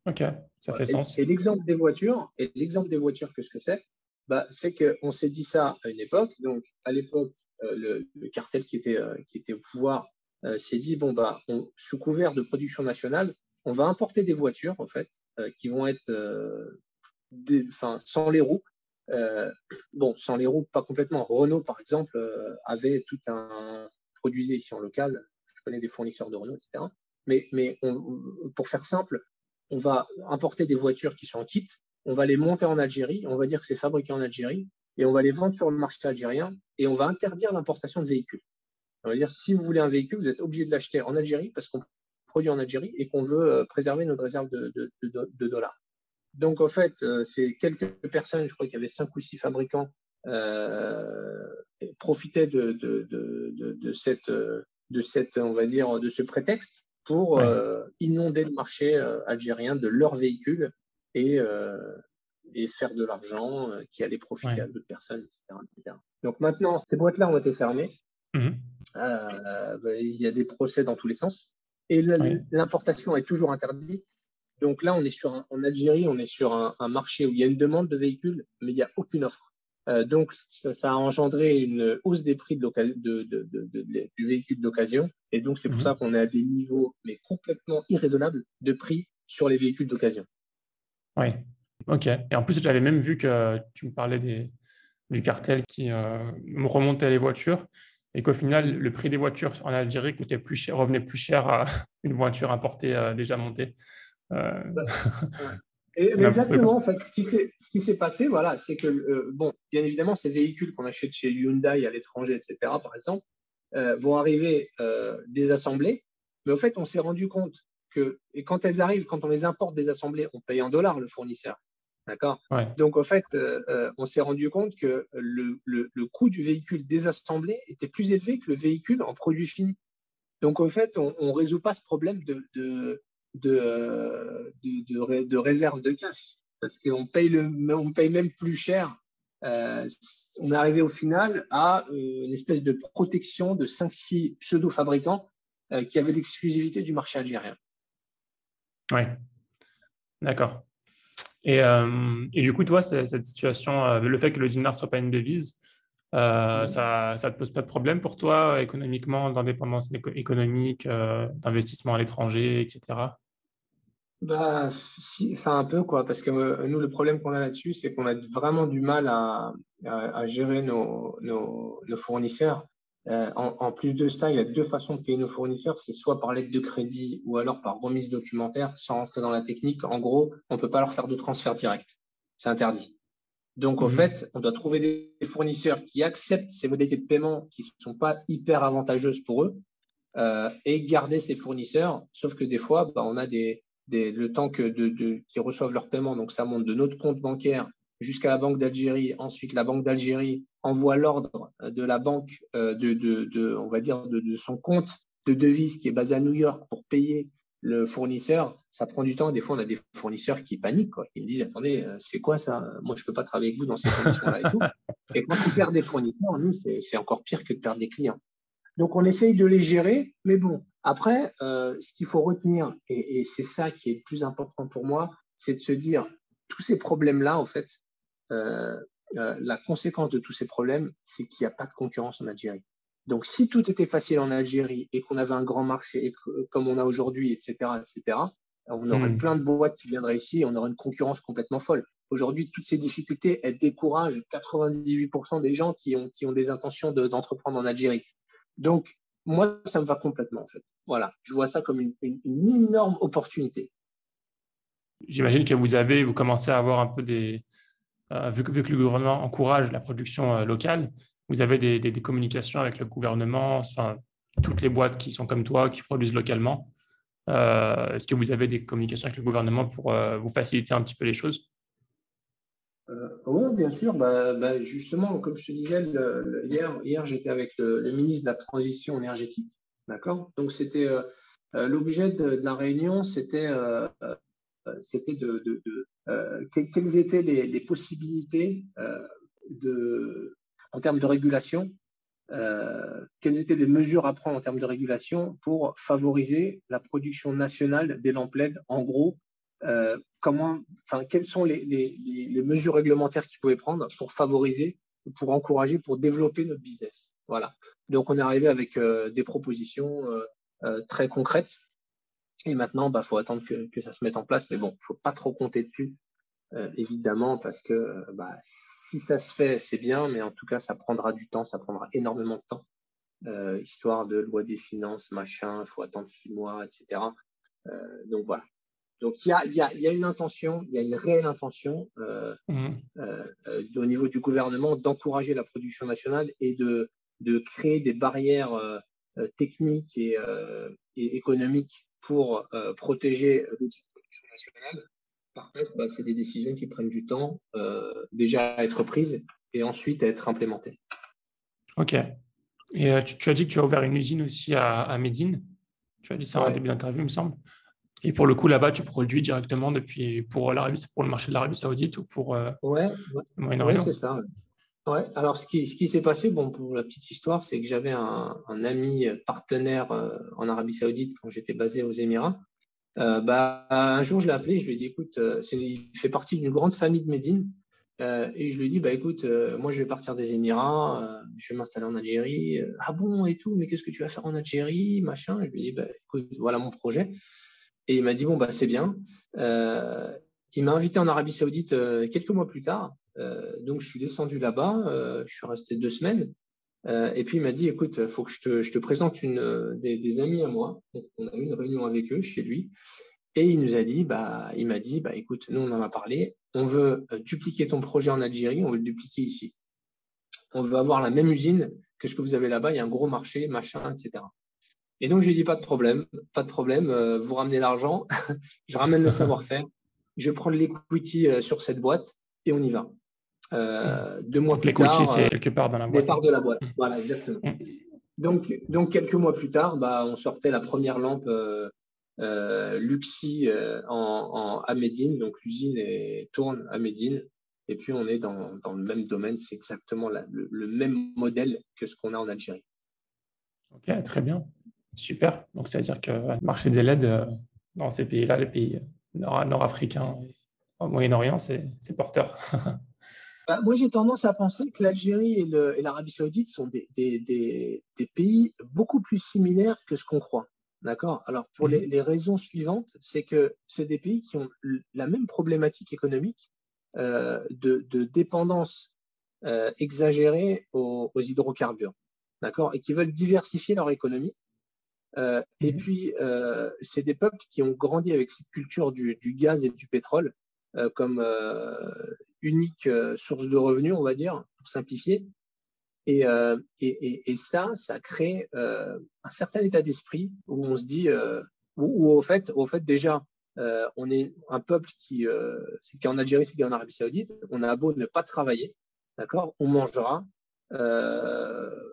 OK. Ça Voilà. fait sens. Et l'exemple des voitures, qu'est-ce que c'est? C'est qu'on s'est dit ça à une époque. Donc, à l'époque, le cartel qui était au pouvoir s'est dit, bon, sous couvert de production nationale, on va importer des voitures, en fait, qui vont être sans les roues. Euh, bon, sans les roues, pas complètement. Renault, par exemple, avait produisait ici en local. Je connais des fournisseurs de Renault, etc. Pour faire simple, on va importer des voitures qui sont en kit, on va les monter en Algérie, on va dire que c'est fabriqué en Algérie, et on va les vendre sur le marché algérien, et on va interdire l'importation de véhicules. On va dire, si vous voulez un véhicule, vous êtes obligé de l'acheter en Algérie parce qu'on produit en Algérie et qu'on veut préserver notre réserve de dollars. Donc, en fait, c'est quelques personnes, je crois qu'il y avait 5 ou 6 fabricants, euh, profitaient on va dire, de ce prétexte pour Oui. inonder le marché algérien de leurs véhicules et, euh, et faire de l'argent qui allait profiter Oui. à d'autres personnes, etc., etc. Donc maintenant, ces boîtes-là ont été fermées. Mhm. Il y a des procès dans tous les sens. Et Oui. l'importation est toujours interdite. Donc là, en Algérie, on est sur un marché où il y a une demande de véhicules, mais il n'y a aucune offre. Donc, ça a engendré une hausse des prix du véhicule d'occasion. Et donc, c'est pour ça Mhm. qu'on est à des niveaux, mais complètement irraisonnables, de prix sur les véhicules d'occasion. Oui. Ok. Et en plus, j'avais même vu que tu me parlais du cartel qui me remontait les voitures et qu'au final, le prix des voitures en Algérie coûtait plus cher, revenait plus cher à une voiture importée déjà montée. Euh, Ouais. Ouais. C'était Mais n'importe quoi. exactement, en fait, ce qui s'est passé, voilà, c'est que, bon, bien évidemment, ces véhicules qu'on achète chez Hyundai à l'étranger, etc., par exemple, vont arriver désassemblés. Mais au fait, on s'est rendu compte que, et quand elles arrivent, quand on les importe désassemblés, on paye en dollars le fournisseur. D'accord? Ouais. Donc, au fait, on s'est rendu compte que le coût du véhicule désassemblé était plus élevé que le véhicule en produit fini. Donc, au fait, on ne résout pas ce problème de réserve de casse parce qu'on paye, on paye même plus cher. On est arrivé au final à une espèce de protection de 5-6 pseudo-fabricants qui avaient l'exclusivité du marché algérien. Ouais. D'accord. Et du coup, toi, cette situation, le fait que le dinar soit pas une devise, ça te pose pas de problème pour toi économiquement, d'indépendance économique, d'investissement à l'étranger, etc. Bah, si, enfin un peu quoi, parce que nous, le problème qu'on a là-dessus, c'est qu'on a vraiment du mal à gérer nos fournisseurs. En plus de ça, il y a deux façons de payer nos fournisseurs, c'est soit par lettre de crédit ou alors par remise documentaire, sans rentrer dans la technique. En gros, on peut pas leur faire de transfert direct. C'est interdit. Donc, au Mhm. fait, on doit trouver des fournisseurs qui acceptent ces modalités de paiement qui ne sont pas hyper avantageuses pour eux et garder ces fournisseurs. Sauf que des fois, bah, on a le temps qu'ils reçoivent leur paiement. Donc, ça monte de notre compte bancaire jusqu'à la Banque d'Algérie. Ensuite, la Banque d'Algérie envoie l'ordre de la banque, on va dire, de son compte de devise qui est basé à New York pour payer le fournisseur. Ça prend du temps. Des fois, on a des fournisseurs qui paniquent, quoi. Ils me disent, attendez, c'est quoi ça? Moi, je ne peux pas travailler avec vous dans ces conditions-là et tout. Et quand on perd des fournisseurs, nous, c'est encore pire que de perdre des clients. Donc, on essaye de les gérer, mais bon, après, ce qu'il faut retenir, et c'est ça qui est le plus important pour moi, c'est de se dire, tous ces problèmes-là, en fait, euh, la conséquence de tous ces problèmes, c'est qu'il n'y a pas de concurrence en Algérie. Donc, si tout était facile en Algérie et qu'on avait un grand marché comme on a aujourd'hui, etc., on aurait Mhm. plein de boîtes qui viendraient ici et on aurait une concurrence complètement folle. Aujourd'hui, toutes ces difficultés, elles découragent 98% des gens qui ont des intentions d'entreprendre en Algérie. Donc, moi, ça me va complètement, en fait. Voilà, je vois ça comme une énorme opportunité. J'imagine que vous commencez à avoir un peu vu que le gouvernement encourage la production locale, vous avez des communications avec le gouvernement, enfin, toutes les boîtes qui sont comme toi, qui produisent localement. Est-ce que vous avez des communications avec le gouvernement pour vous faciliter un petit peu les choses? Oui, bien sûr. Justement, comme je te disais, hier j'étais avec le ministre de la Transition énergétique. D'accord? Donc, c'était l'objet de la réunion, c'était quelles étaient les possibilités en termes de régulation, quelles étaient les mesures à prendre en termes de régulation pour favoriser la production nationale des lampes LED. En gros, quelles sont les mesures réglementaires qu'ils pouvaient prendre pour favoriser, pour encourager, pour développer notre business. Voilà. Donc, on est arrivé avec des propositions très concrètes. Et maintenant, il faut attendre que ça se mette en place. Mais bon, il ne faut pas trop compter dessus, évidemment, parce que si ça se fait, c'est bien, mais en tout cas, ça prendra du temps, ça prendra énormément de temps. Histoire de loi des finances, machin, il faut attendre 6 mois, etc. Donc voilà. Donc il y a une intention, il y a une réelle intention Mhm. au niveau du gouvernement d'encourager la production nationale et de créer des barrières techniques et économiques pour protéger l'outil de production nationale. Par contre, c'est des décisions qui prennent du temps déjà à être prises et ensuite à être implémentées. Ok. Et tu as dit que tu as ouvert une usine aussi à Médine. Tu as dit ça en Ouais, début d'interview, il me semble. Et pour le coup, là-bas, tu produis directement pour pour le marché de l'Arabie Saoudite ou pour ouais, ouais, le ouais, c'est Moyen-Orient. ça. Ouais, alors ce qui s'est passé, bon, pour la petite histoire, c'est que j'avais un ami partenaire en Arabie Saoudite quand j'étais basé aux Émirats. Un jour, je l'ai appelé, je lui ai dit, écoute, il fait partie d'une grande famille de Médine. Et je lui ai dit, écoute, moi, je vais partir des Émirats, je vais m'installer en Algérie. Ah bon, et tout, mais qu'est-ce que tu vas faire en Algérie, machin? Je lui ai dit, écoute, voilà mon projet. Et il m'a dit, bon, c'est bien. il m'a invité en Arabie Saoudite quelques mois plus tard. Donc, je suis descendu là-bas. Je suis resté 2 semaines. Et puis, il m'a dit, écoute, il faut que je te présente des amis à moi. Donc, on a eu une réunion avec eux chez lui. Et il m'a dit, bah, écoute, nous, on en a parlé. On veut dupliquer ton projet en Algérie. On veut le dupliquer ici. On veut avoir la même usine que ce que vous avez là-bas. Il y a un gros marché, machin, etc. Et donc, je lui ai dit, pas de problème, pas de problème. Vous ramenez l'argent. Je ramène le savoir-faire. Je prends de l'equity sur cette boîte et on y va. 2 mois Donc plus l'equity, tard, c'est quelque part dans la boîte. départ de la boîte. Voilà, exactement. Donc, quelques mois plus tard, bah, on sortait la première lampe Luxi à Médine. Donc, l'usine tourne à Médine. Et puis, on est dans le même domaine. C'est exactement le même modèle que ce qu'on a en Algérie. Ok, très bien. Super. Donc, ça veut dire que le marché des LED dans ces pays-là, les pays nord-africains et au Moyen-Orient, c'est porteur. Bah, moi, j'ai tendance à penser que l'Algérie et l'Arabie Saoudite sont des pays beaucoup plus similaires que ce qu'on croit. D'accord? Alors, pour les raisons suivantes, c'est que c'est des pays qui ont la même problématique économique de dépendance exagérée aux hydrocarbures. D'accord? Et qui veulent diversifier leur économie. Et puis, c'est des peuples qui ont grandi avec cette culture du gaz et du pétrole comme unique source de revenus, on va dire, pour simplifier. Et ça crée un certain état d'esprit où on se dit, où au fait déjà, on est un peuple c'est qu'en Algérie, c'est qu'en Arabie Saoudite, on a beau ne pas travailler, d'accord, on mangera,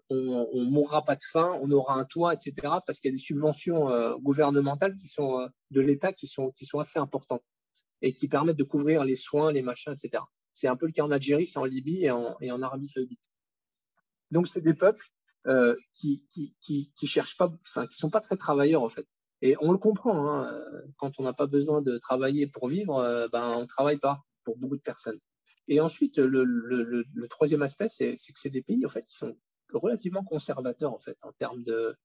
on mourra pas de faim, on aura un toit, etc. Parce qu'il y a des subventions gouvernementales de l'État qui sont assez importantes et qui permettent de couvrir les soins, les machins, etc. C'est un peu le cas en Algérie, c'est en Libye et en Arabie Saoudite. Donc, c'est des peuples qui cherchent pas, enfin, qui sont pas très travailleurs, en fait. Et on le comprend, hein, quand on n'a pas besoin de travailler pour vivre, ben, on ne travaille pas pour beaucoup de personnes. Et ensuite, le troisième aspect, c'est que c'est des pays, en fait, qui sont relativement conservateurs, en fait, en termes que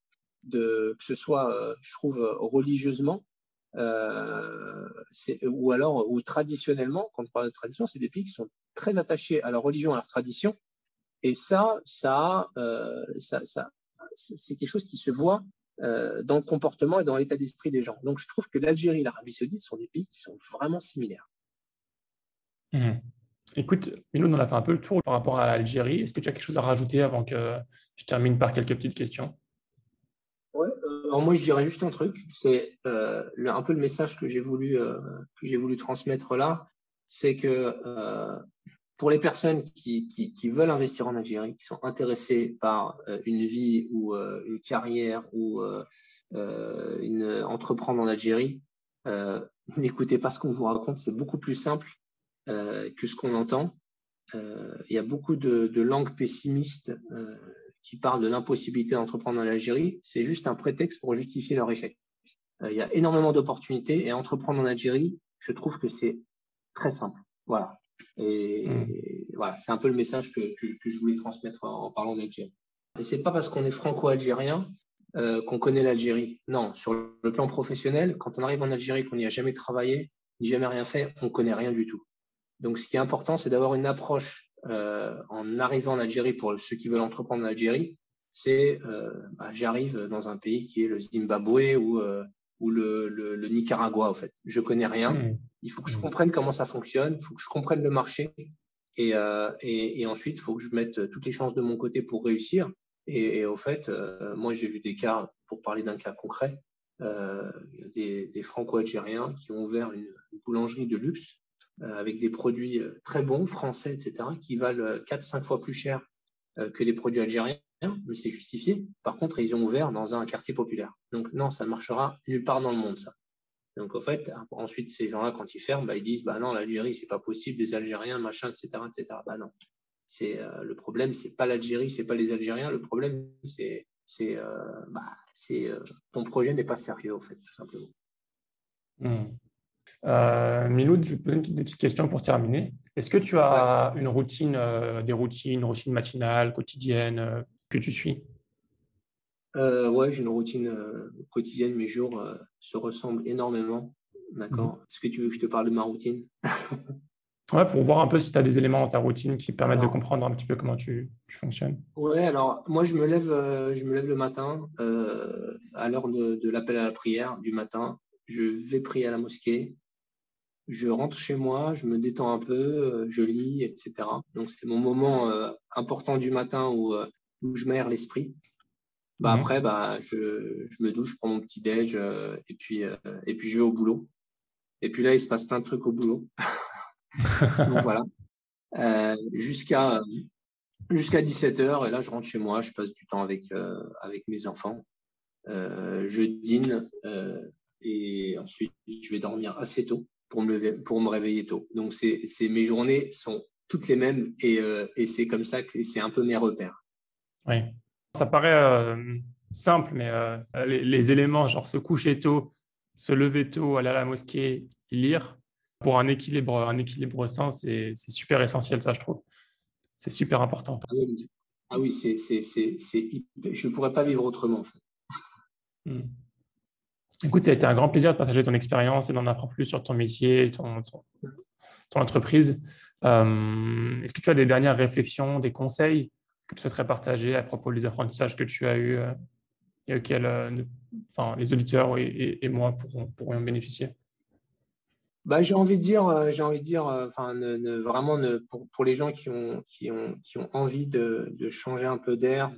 ce soit, je trouve, religieusement, ou traditionnellement. Quand on parle de tradition, c'est des pays qui sont très attachés à leur religion, à leur tradition, et c'est quelque chose qui se voit dans le comportement et dans l'état d'esprit des gens. Donc, je trouve que l'Algérie et l'Arabie Saoudite sont des pays qui sont vraiment similaires. Écoute, Miloud, on a fait un peu le tour par rapport à l'Algérie. Est-ce que tu as quelque chose à rajouter avant que je termine par quelques petites questions? Ouais, alors moi, je dirais juste un truc. C'est un peu le message que j'ai voulu transmettre là. C'est que pour les personnes qui veulent investir en Algérie, qui sont intéressées par une vie ou une carrière ou entreprendre en Algérie, n'écoutez pas ce qu'on vous raconte, c'est beaucoup plus simple que ce qu'on entend. Il y a beaucoup de langues pessimistes qui parlent de l'impossibilité d'entreprendre en Algérie. C'est juste un prétexte pour justifier leur échec. Il y a énormément d'opportunités et entreprendre en Algérie, je trouve que c'est très simple. Voilà. Et voilà, c'est un peu le message que je voulais transmettre en parlant d'Algérie. Et c'est pas parce qu'on est franco-algérien qu'on connaît l'Algérie. Non, sur le plan professionnel, quand on arrive en Algérie, qu'on n'y a jamais travaillé, ni jamais rien fait, on connaît rien du tout. Donc, ce qui est important, c'est d'avoir une approche en arrivant en Algérie pour ceux qui veulent entreprendre en Algérie. C'est j'arrive dans un pays qui est le Zimbabwe ou le Nicaragua, en fait. Je connais rien. Il faut que je comprenne comment ça fonctionne. Il faut que je comprenne le marché. Et ensuite, il faut que je mette toutes les chances de mon côté pour réussir. Et au fait, moi, j'ai vu des cas, pour parler d'un cas concret, des franco-algériens qui ont ouvert une boulangerie de luxe avec des produits très bons, français, etc., qui valent 4-5 fois plus cher que les produits algériens, mais c'est justifié. Par contre, ils ont ouvert dans un quartier populaire. Donc non, ça ne marchera nulle part dans le monde, ça. Donc, en fait, ensuite, ces gens-là, quand ils ferment, ils disent, bah non, l'Algérie, c'est pas possible, des Algériens, machin, etc., etc. Bah non. Le problème, c'est pas l'Algérie, c'est pas les Algériens. Le problème, ton projet n'est pas sérieux, en fait, tout simplement. Miloud, je peux poser des petites questions pour terminer. Est-ce que tu as une routine, une routine matinale, quotidienne que tu suis? Ouais, j'ai une routine quotidienne. Mes jours se ressemblent énormément. D'accord. Est-ce que tu veux que je te parle de ma routine? Ouais, pour voir un peu si tu as des éléments dans ta routine qui permettent de Alors, comprendre un petit peu comment tu fonctionnes. ouais, alors moi je me lève le matin à l'heure de l'appel à la prière du matin. Je vais prier à la mosquée. Je rentre chez moi, je me détends un peu, je lis, etc. Donc c'est mon moment important du matin où je m'aère l'esprit. Bah après, Mhm. bah je me douche, je prends mon petit déj et puis je vais au boulot. Et puis là, il se passe plein de trucs au boulot. Donc voilà, jusqu'à 17 heures. Et là, je rentre chez moi, je passe du temps avec mes enfants. Je dîne et ensuite je vais dormir assez tôt pour me réveiller tôt. Donc mes journées sont toutes les mêmes et c'est comme ça que c'est un peu mes repères. Oui. Ça paraît simple, mais les éléments, genre se coucher tôt, se lever tôt, aller à la mosquée, lire, pour un équilibre sain, c'est super essentiel, ça, je trouve. C'est super important. Ah oui, ah oui, je ne pourrais pas vivre autrement, en fait. Mm. Écoute, ça a été un grand plaisir de partager ton expérience et d'en apprendre plus sur ton métier, ton entreprise. Est-ce que tu as des dernières réflexions, des conseils que tu souhaiterais partager à propos des apprentissages que tu as eus et auxquels enfin, les auditeurs et moi pourront en bénéficier? Bah, j'ai envie de dire, enfin, vraiment, pour les gens qui ont envie de changer un peu d'air,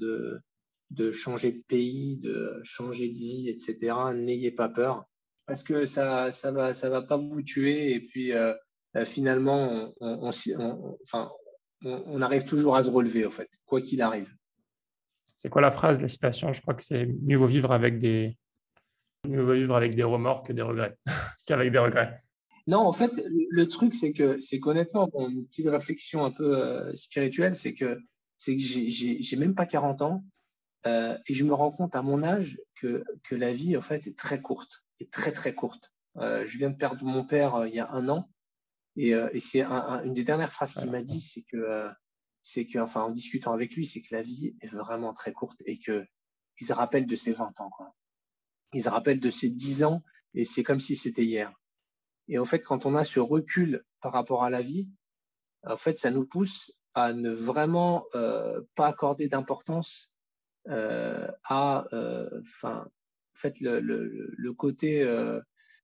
de changer de pays, de changer de vie, etc., n'ayez pas peur, parce que ça va pas vous tuer. Et puis, finalement, enfin, on arrive toujours à se relever, en fait, quoi qu'il arrive. C'est quoi la phrase, la citation? Je crois que c'est mieux vaut vivre avec des remords que des regrets, qu'avec des regrets. Non, en fait, le truc, c'est qu'honnêtement, bon, une petite réflexion un peu spirituelle, c'est que j'ai même pas 40 ans. Et je me rends compte à mon âge que la vie, en fait, est très courte, est très, très courte. Je viens de perdre mon père il y a un an, et c'est une des dernières phrases qu'il m'a dit, enfin, en discutant avec lui, c'est que la vie est vraiment très courte et il se rappelle de ses 20 ans, quoi. Il se rappelle de ses 10 ans, et c'est comme si c'était hier. Et en fait, quand on a ce recul par rapport à la vie, en fait, ça nous pousse à ne vraiment pas accorder d'importance enfin, en fait, le côté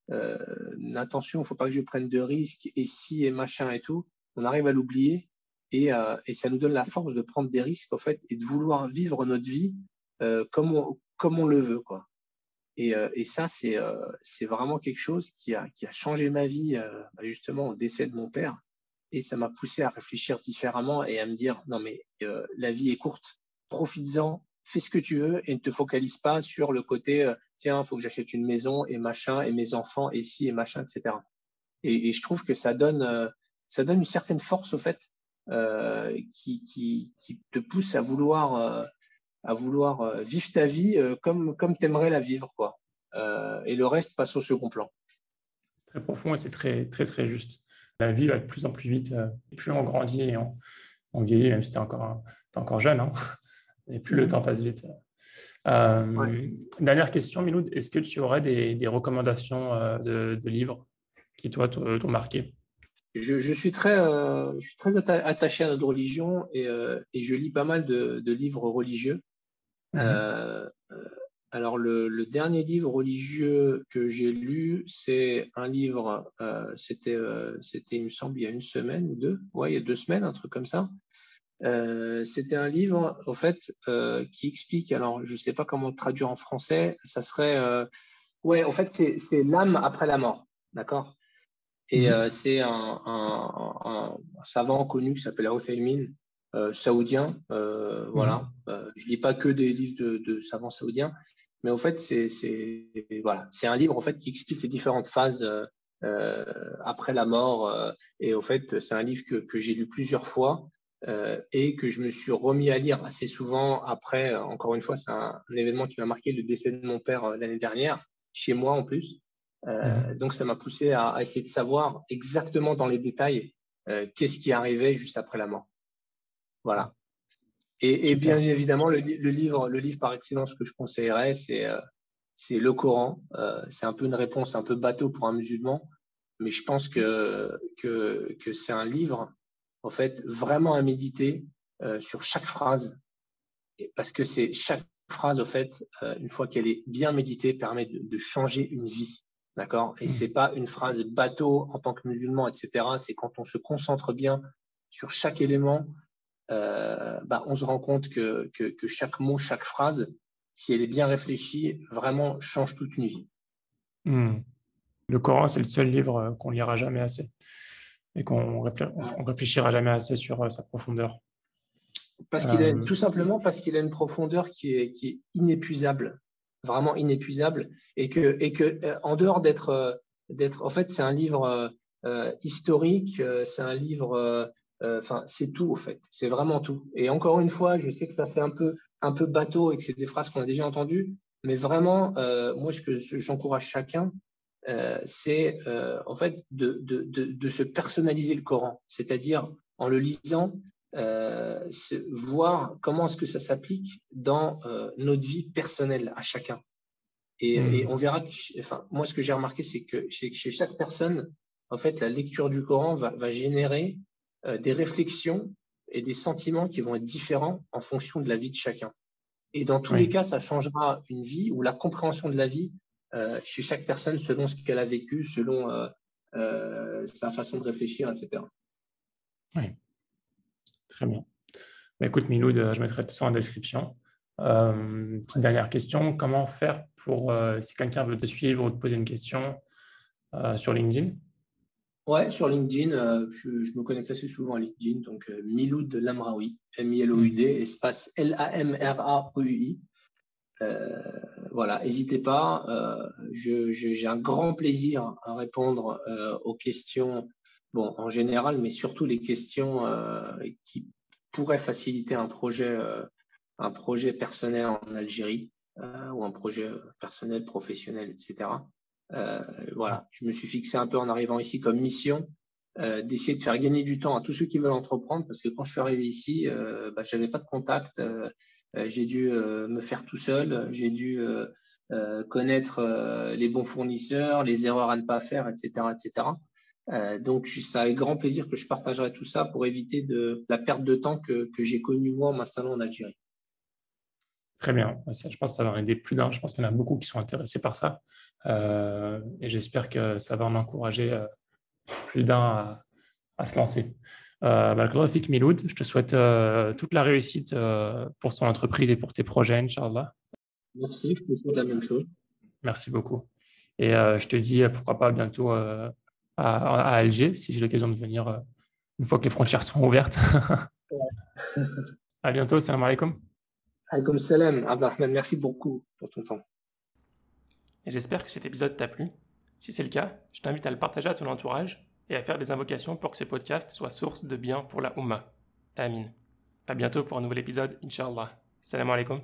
attention, il ne faut pas que je prenne de risques, et si et machin et tout, on arrive à l'oublier, et ça nous donne la force de prendre des risques, en fait, et de vouloir vivre notre vie comme on le veut, quoi. Et ça, c'est vraiment quelque chose qui a changé ma vie, justement, au décès de mon père. Et ça m'a poussé à réfléchir différemment et à me dire, non, mais la vie est courte, profites-en, fais ce que tu veux et ne te focalise pas sur le côté, tiens, il faut que j'achète une maison et machin, et mes enfants, et ci et machin, etc. Et je trouve que ça donne une certaine force, au fait, qui te pousse à vouloir vivre ta vie comme tu aimerais la vivre, quoi. Et le reste passe au second plan. C'est très profond et c'est très, très, très juste. La vie va de plus en plus vite, et plus on grandit et on vieillit, même si t'es encore jeune, hein, et plus le temps passe vite. Ouais. Dernière question, Miloud, est-ce que tu aurais des recommandations de livres qui, toi, t'ont marqué? Je suis très attaché à notre religion, et je lis pas mal de livres religieux. Mhm. Euh, alors, le dernier livre religieux que j'ai lu, c'est un livre, c'était, il me semble, il y a une semaine ou deux, ouais, il y a 2 semaines, un truc comme ça. C'était un livre, au fait, qui explique, alors je sais pas comment le traduire en français, ça serait, ouais, en fait, c'est l'âme après la mort, d'accord? Et Mhm. c'est un savant connu qui s'appelle Al-Uthaymin, saoudien. Voilà. Mhm. Je lis pas que des livres de savants saoudiens, mais en fait, voilà, c'est un livre, en fait, qui explique les différentes phases après la mort. Et au fait, c'est un livre que j'ai lu plusieurs fois et que je me suis remis à lire assez souvent après. Encore une fois, c'est un événement qui m'a marqué, le décès de mon père l'année dernière, chez moi en plus. Mhm. Donc, ça m'a poussé à essayer de savoir exactement dans les détails qu'est-ce qui arrivait juste après la mort. Voilà. Et bien Super. évidemment, le livre par excellence que je conseillerais, c'est le Coran. C'est un peu une réponse un peu bateau pour un musulman, mais je pense que c'est un livre, en fait, vraiment à méditer sur chaque phrase, parce que c'est chaque phrase, en fait, une fois qu'elle est bien méditée, permet de changer une vie. D'accord? Et c'est pas une phrase bateau en tant que musulman, etc. C'est quand on se concentre bien sur chaque élément, on se rend compte que chaque mot, chaque phrase, si elle est bien réfléchie, vraiment change toute une vie. Le Coran, c'est le seul livre qu'on lira jamais assez et on réfléchira jamais assez sur sa profondeur. Tout simplement parce qu'il a une profondeur qui est inépuisable, vraiment inépuisable, et que en dehors en fait, c'est un livre historique, c'est un livre, c'est tout, en fait, c'est vraiment tout. Et encore une fois, je sais que ça fait un peu bateau et que c'est des phrases qu'on a déjà entendues, mais vraiment, moi, ce que j'encourage chacun, c'est en fait de se personnaliser le Coran, c'est-à-dire en le lisant, voir comment est-ce que ça s'applique dans notre vie personnelle à chacun. Et on verra moi, ce que j'ai remarqué, c'est que chez chaque personne, en fait, la lecture du Coran va générer des réflexions et des sentiments qui vont être différents en fonction de la vie de chacun. Et dans tous les cas, ça changera une vie ou la compréhension de la vie chez chaque personne selon ce qu'elle a vécu, selon sa façon de réfléchir, etc. Oui, très bien. Écoute, Miloud, je mettrai tout ça en description. Petite dernière question, comment faire pour, si quelqu'un veut te suivre ou te poser une question sur LinkedIn? Ouais, sur LinkedIn, je me connecte assez souvent à LinkedIn, donc Miloud Lamraoui, M-I-L-O-U-D, espace L-A-M-R-A-O-U-I. Voilà, n'hésitez pas. J'ai un grand plaisir à répondre aux questions, bon, en général, mais surtout les questions qui pourraient faciliter un projet personnel en Algérie ou un projet personnel, professionnel, etc. Voilà, je me suis fixé un peu en arrivant ici comme mission d'essayer de faire gagner du temps à tous ceux qui veulent entreprendre, parce que quand je suis arrivé ici, je n'avais pas de contact. J'ai dû me faire tout seul, j'ai dû connaître les bons fournisseurs, les erreurs à ne pas faire, etc., etc. Donc, ça avec grand plaisir que je partagerai tout ça pour éviter la perte de temps que j'ai connue moi en m'installant en Algérie. Très bien. Je pense que ça va en aider plus d'un. Je pense qu'il y en a beaucoup qui sont intéressés par ça. Et j'espère que ça va en encourager plus d'un à se lancer. Barakallahu Miloud, je te souhaite toute la réussite pour ton entreprise et pour tes projets, Inch'Allah. Merci, je te souhaite la même chose. Merci beaucoup. Et je te dis pourquoi pas bientôt à Alger, si j'ai l'occasion de venir une fois que les frontières seront ouvertes. À bientôt, salam alaikum. Alaykoum salam, Abdelrahman, merci beaucoup pour ton temps. Et j'espère que cet épisode t'a plu. Si c'est le cas, je t'invite à le partager à ton entourage et à faire des invocations pour que ce podcast soit source de bien pour la Ummah. Amin. À bientôt pour un nouvel épisode, Inch'Allah. Salam alaikum.